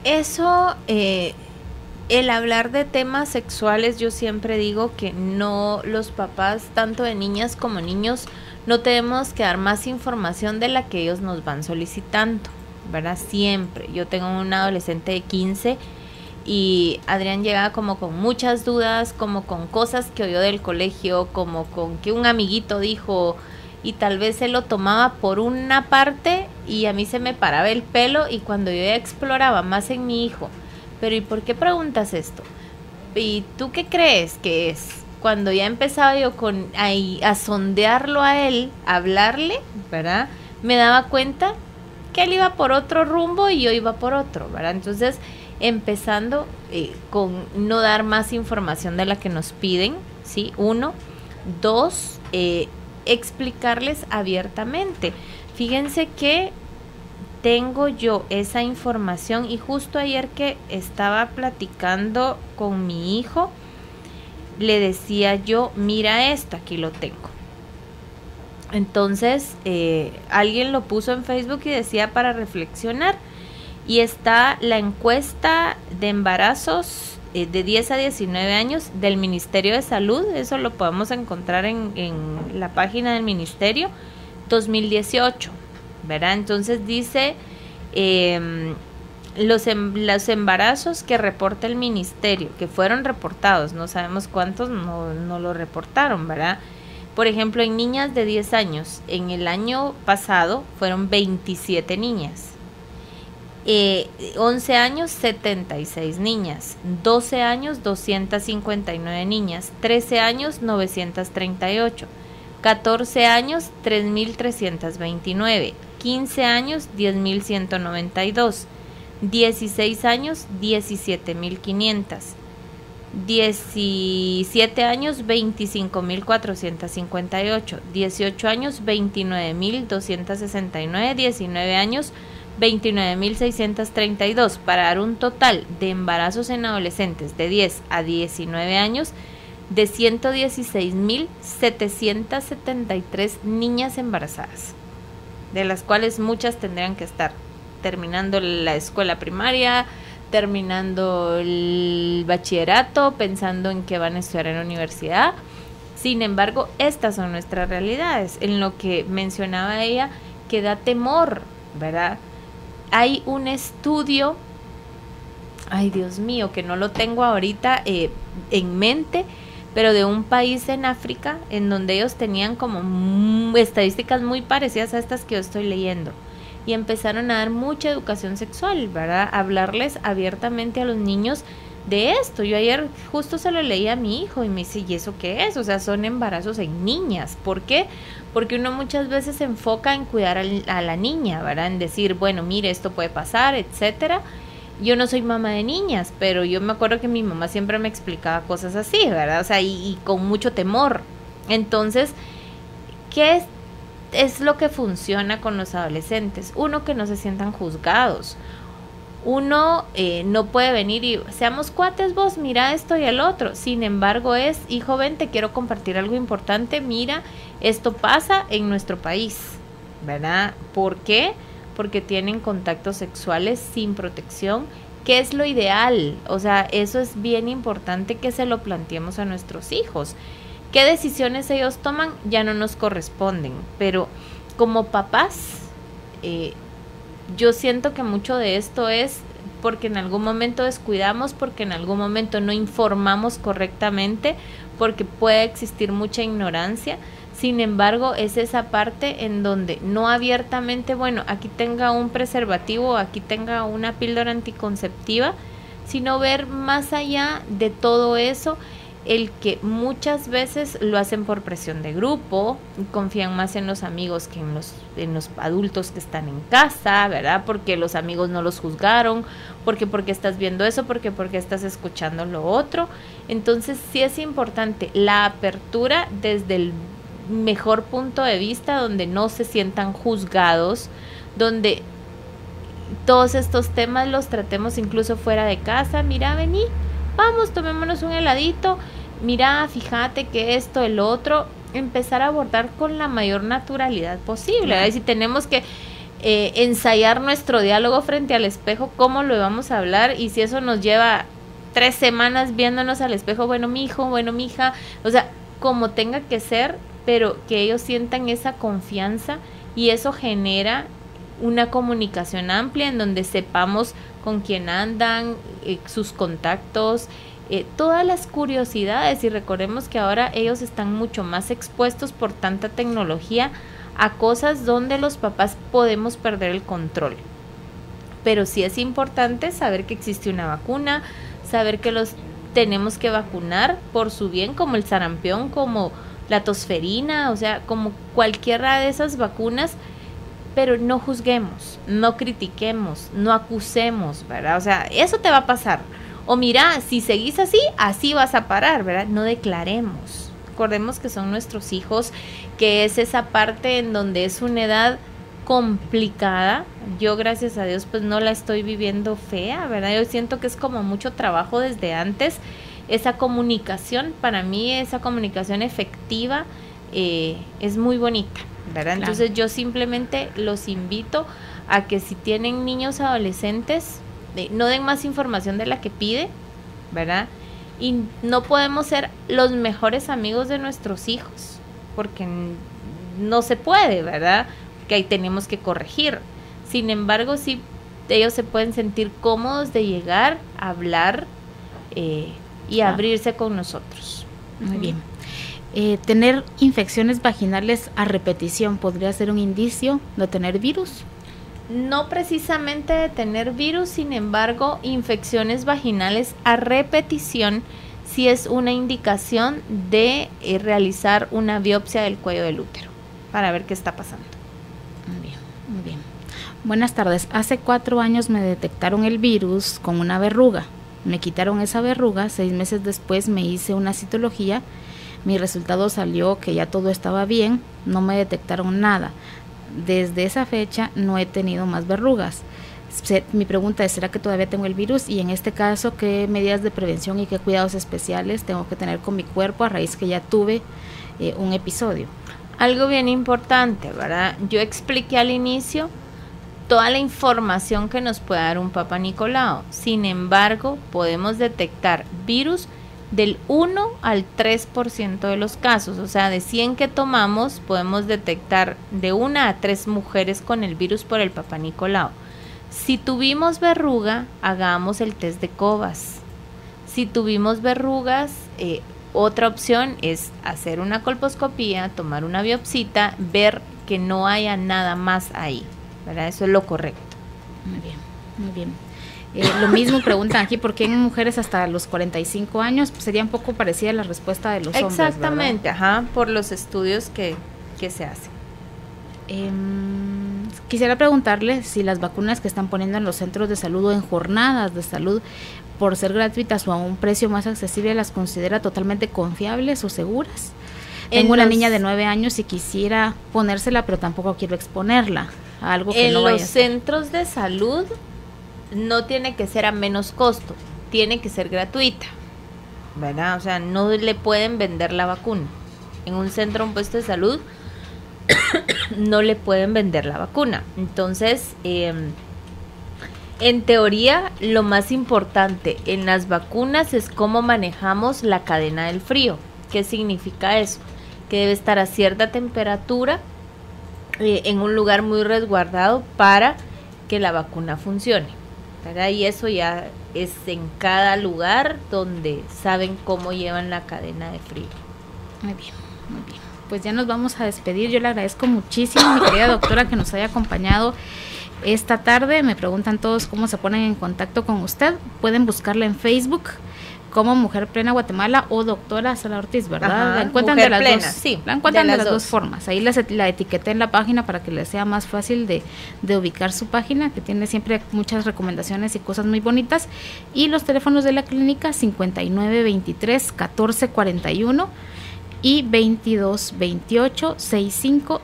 Eso, el hablar de temas sexuales, yo siempre digo que no, los papás, tanto de niñas como niños, no tenemos que dar más información de la que ellos nos van solicitando, ¿verdad? Siempre. Yo tengo un adolescente de 15 y Adrián llegaba como con muchas dudas, como con cosas que oyó del colegio, como con que un amiguito dijo y tal vez él lo tomaba por una parte y a mí se me paraba el pelo y cuando yo ya exploraba más en mi hijo, pero ¿y por qué preguntas esto? ¿Y tú qué crees que es? Cuando ya empezaba yo a sondearlo a él, a hablarle, ¿verdad? Me daba cuenta que él iba por otro rumbo y yo iba por otro, ¿verdad? Entonces, empezando con no dar más información de la que nos piden, ¿sí? 1, 2, explicarles abiertamente. Fíjense que tengo yo esa información y justo ayer que estaba platicando con mi hijo, le decía yo, mira esto, aquí lo tengo. Entonces, alguien lo puso en Facebook y decía para reflexionar. Y está la encuesta de embarazos de 10 a 19 años del Ministerio de Salud. Eso lo podemos encontrar en la página del Ministerio 2018, ¿verdad? Entonces dice los embarazos que reporta el ministerio, que fueron reportados, no sabemos cuántos no lo reportaron, ¿verdad? Por ejemplo, en niñas de 10 años, en el año pasado fueron 27 niñas, 11 años 76 niñas, 12 años 259 niñas, 13 años 938, 14 años 3.329, 15 años 10.192, 16 años 17.500, 17 años 25.458, 18 años 29.269, 19 años 29.632, para dar un total de embarazos en adolescentes de 10 a 19 años de 116.773 niñas embarazadas, de las cuales muchas tendrían que estar terminando la escuela primaria, terminando el bachillerato, pensando en que van a estudiar en la universidad. Sin embargo, estas son nuestras realidades. En lo que mencionaba ella, que da temor, ¿verdad? Hay un estudio, ay Dios mío, que no lo tengo ahorita en mente, pero de un país en África, en donde ellos tenían como estadísticas muy parecidas a estas que yo estoy leyendo. Y empezaron a dar mucha educación sexual, ¿verdad? Hablarles abiertamente a los niños de esto. Yo ayer justo se lo leí a mi hijo y me dice, ¿y eso qué es? O sea, son embarazos en niñas. ¿Por qué? Porque uno muchas veces se enfoca en cuidar a la niña, ¿verdad? En decir, bueno, mire, esto puede pasar, etcétera. Yo no soy mamá de niñas, pero yo me acuerdo que mi mamá siempre me explicaba cosas así, ¿verdad? O sea, y con mucho temor. Entonces, ¿qué es lo que funciona con los adolescentes? Uno, que no se sientan juzgados. uno no puede venir y seamos cuates vos, mira esto y el otro. Sin embargo es, hijo, ven, te quiero compartir algo importante, mira, esto pasa en nuestro país, ¿verdad? ¿Por qué? Porque tienen contactos sexuales sin protección, que es lo ideal. O sea, eso es bien importante que se lo planteemos a nuestros hijos. ¿Qué decisiones ellos toman? Ya no nos corresponden, pero como papás, yo siento que mucho de esto es porque en algún momento descuidamos, porque en algún momento no informamos correctamente, porque puede existir mucha ignorancia. Sin embargo, es esa parte en donde no abiertamente, bueno, aquí tenga un preservativo, aquí tenga una píldora anticonceptiva, sino ver más allá de todo eso, el que muchas veces lo hacen por presión de grupo, confían más en los amigos que en los adultos que están en casa, ¿verdad? Porque los amigos no los juzgaron, porque estás viendo eso, porque estás escuchando lo otro. Entonces sí es importante la apertura desde el mejor punto de vista, donde no se sientan juzgados, donde todos estos temas los tratemos incluso fuera de casa. Mira, vení, vamos, tomémonos un heladito, mira, fíjate que esto, el otro, empezar a abordar con la mayor naturalidad posible, ¿verdad? Y si tenemos que ensayar nuestro diálogo frente al espejo, ¿cómo lo vamos a hablar? Y si eso nos lleva 3 semanas viéndonos al espejo, bueno, mi hijo, bueno, mi hija, o sea, como tenga que ser, pero que ellos sientan esa confianza, y eso genera una comunicación amplia en donde sepamos con quién andan, sus contactos, todas las curiosidades. Y recordemos que ahora ellos están mucho más expuestos por tanta tecnología a cosas donde los papás podemos perder el control. Pero sí es importante saber que existe una vacuna, saber que los tenemos que vacunar por su bien, como el sarampión, como la tosferina, o sea, como cualquiera de esas vacunas. Pero no juzguemos, no critiquemos, no acusemos, ¿verdad? O sea, eso te va a pasar. O mira, si seguís así, así vas a parar, ¿verdad? No declaremos. Recordemos que son nuestros hijos, que es esa parte en donde es una edad complicada. Yo, gracias a Dios, pues no la estoy viviendo fea, ¿verdad? Yo siento que es como mucho trabajo desde antes. Esa comunicación, para mí, esa comunicación efectiva es muy bonita, ¿verdad? Claro. Entonces yo simplemente los invito a que si tienen niños adolescentes, no den más información de la que pide, ¿verdad? Y no podemos ser los mejores amigos de nuestros hijos, porque no se puede, ¿verdad? Que ahí tenemos que corregir. Sin embargo, sí, ellos se pueden sentir cómodos de llegar, hablar y abrirse con nosotros. Muy bien. Tener infecciones vaginales a repetición podría ser un indicio de tener virus. No precisamente de tener virus, sin embargo, infecciones vaginales a repetición sí es una indicación de realizar una biopsia del cuello del útero para ver qué está pasando. Muy bien, muy bien. Buenas tardes. Hace 4 años me detectaron el virus con una verruga. Me quitaron esa verruga, 6 meses después me hice una citología. Mi resultado salió que ya todo estaba bien, no me detectaron nada. Desde esa fecha no he tenido más verrugas. Mi pregunta es, ¿será que todavía tengo el virus? Y en este caso, ¿qué medidas de prevención y qué cuidados especiales tengo que tener con mi cuerpo a raíz que ya tuve un episodio? Algo bien importante, ¿verdad? Yo expliqué al inicio toda la información que nos puede dar un Papá Nicolau. Sin embargo, podemos detectar virus del 1 al 3% de los casos, o sea, de 100 que tomamos, podemos detectar de 1 a 3 mujeres con el virus por el Papá Nicolau. Si tuvimos verruga, hagamos el test de Cobas. Si tuvimos verrugas, otra opción es hacer una colposcopía, tomar una biopsita, ver que no haya nada más ahí, ¿verdad? Eso es lo correcto. Muy bien, muy bien. Lo mismo preguntan aquí, ¿por qué en mujeres hasta los 45 años? Pues sería un poco parecida a la respuesta de los hombres, exactamente, ¿verdad? Ajá, por los estudios que se hacen. Quisiera preguntarle si las vacunas que están poniendo en los centros de salud o en jornadas de salud, por ser gratuitas o a un precio más accesible, ¿las considera totalmente confiables o seguras? Tengo una niña de 9 años y quisiera ponérsela, pero tampoco quiero exponerla a algo que no vaya a hacer. En los centros de salud no tiene que ser a menos costo, tiene que ser gratuita, ¿verdad? O sea, no le pueden vender la vacuna. En un centro, un puesto de salud, no le pueden vender la vacuna. Entonces, en teoría, lo más importante en las vacunas es cómo manejamos la cadena del frío. ¿Qué significa eso? Que debe estar a cierta temperatura, en un lugar muy resguardado para que la vacuna funcione, ¿verdad? Y eso ya es en cada lugar donde saben cómo llevan la cadena de frío. Muy bien, muy bien. Pues ya nos vamos a despedir. Yo le agradezco muchísimo, mi querida doctora, que nos haya acompañado esta tarde. Me preguntan todos cómo se ponen en contacto con usted. Pueden buscarla en Facebook como Mujer Plena Guatemala o doctora Sara Ortiz, ¿verdad? Ajá, La encuentran Mujer de las Plena, dos. sí, La encuentran de de las las dos dos formas. Ahí la etiqueté en la página para que les sea más fácil de ubicar su página, que tiene siempre muchas recomendaciones y cosas muy bonitas. Y los teléfonos de la clínica 5923-1441 y 2228-6565.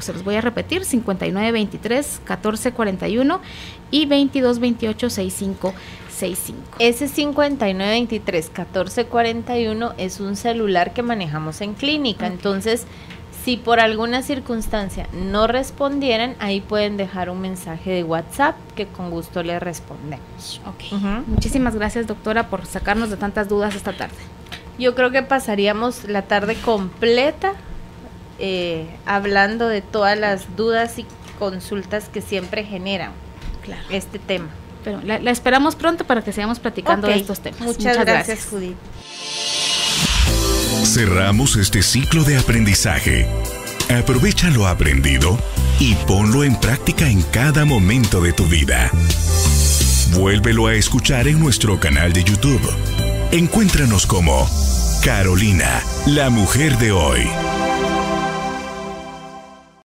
Se los voy a repetir, 5923-1441 y 2228-6565. Ese 5923-1441 es un celular que manejamos en clínica. Ok. Entonces, si por alguna circunstancia no respondieran, ahí pueden dejar un mensaje de WhatsApp que con gusto les respondemos. Ok. Ujú. Muchísimas gracias, doctora, por sacarnos de tantas dudas esta tarde. Yo creo que pasaríamos la tarde completa hablando de todas las dudas y consultas que siempre generan Claro. este tema. Pero la esperamos pronto para que sigamos platicando Ok, de estos temas. Muchas gracias, Judith. Cerramos este ciclo de aprendizaje. Aprovecha lo aprendido y ponlo en práctica en cada momento de tu vida. Vuélvelo a escuchar en nuestro canal de YouTube. Encuéntranos como Carolina, la mujer de hoy.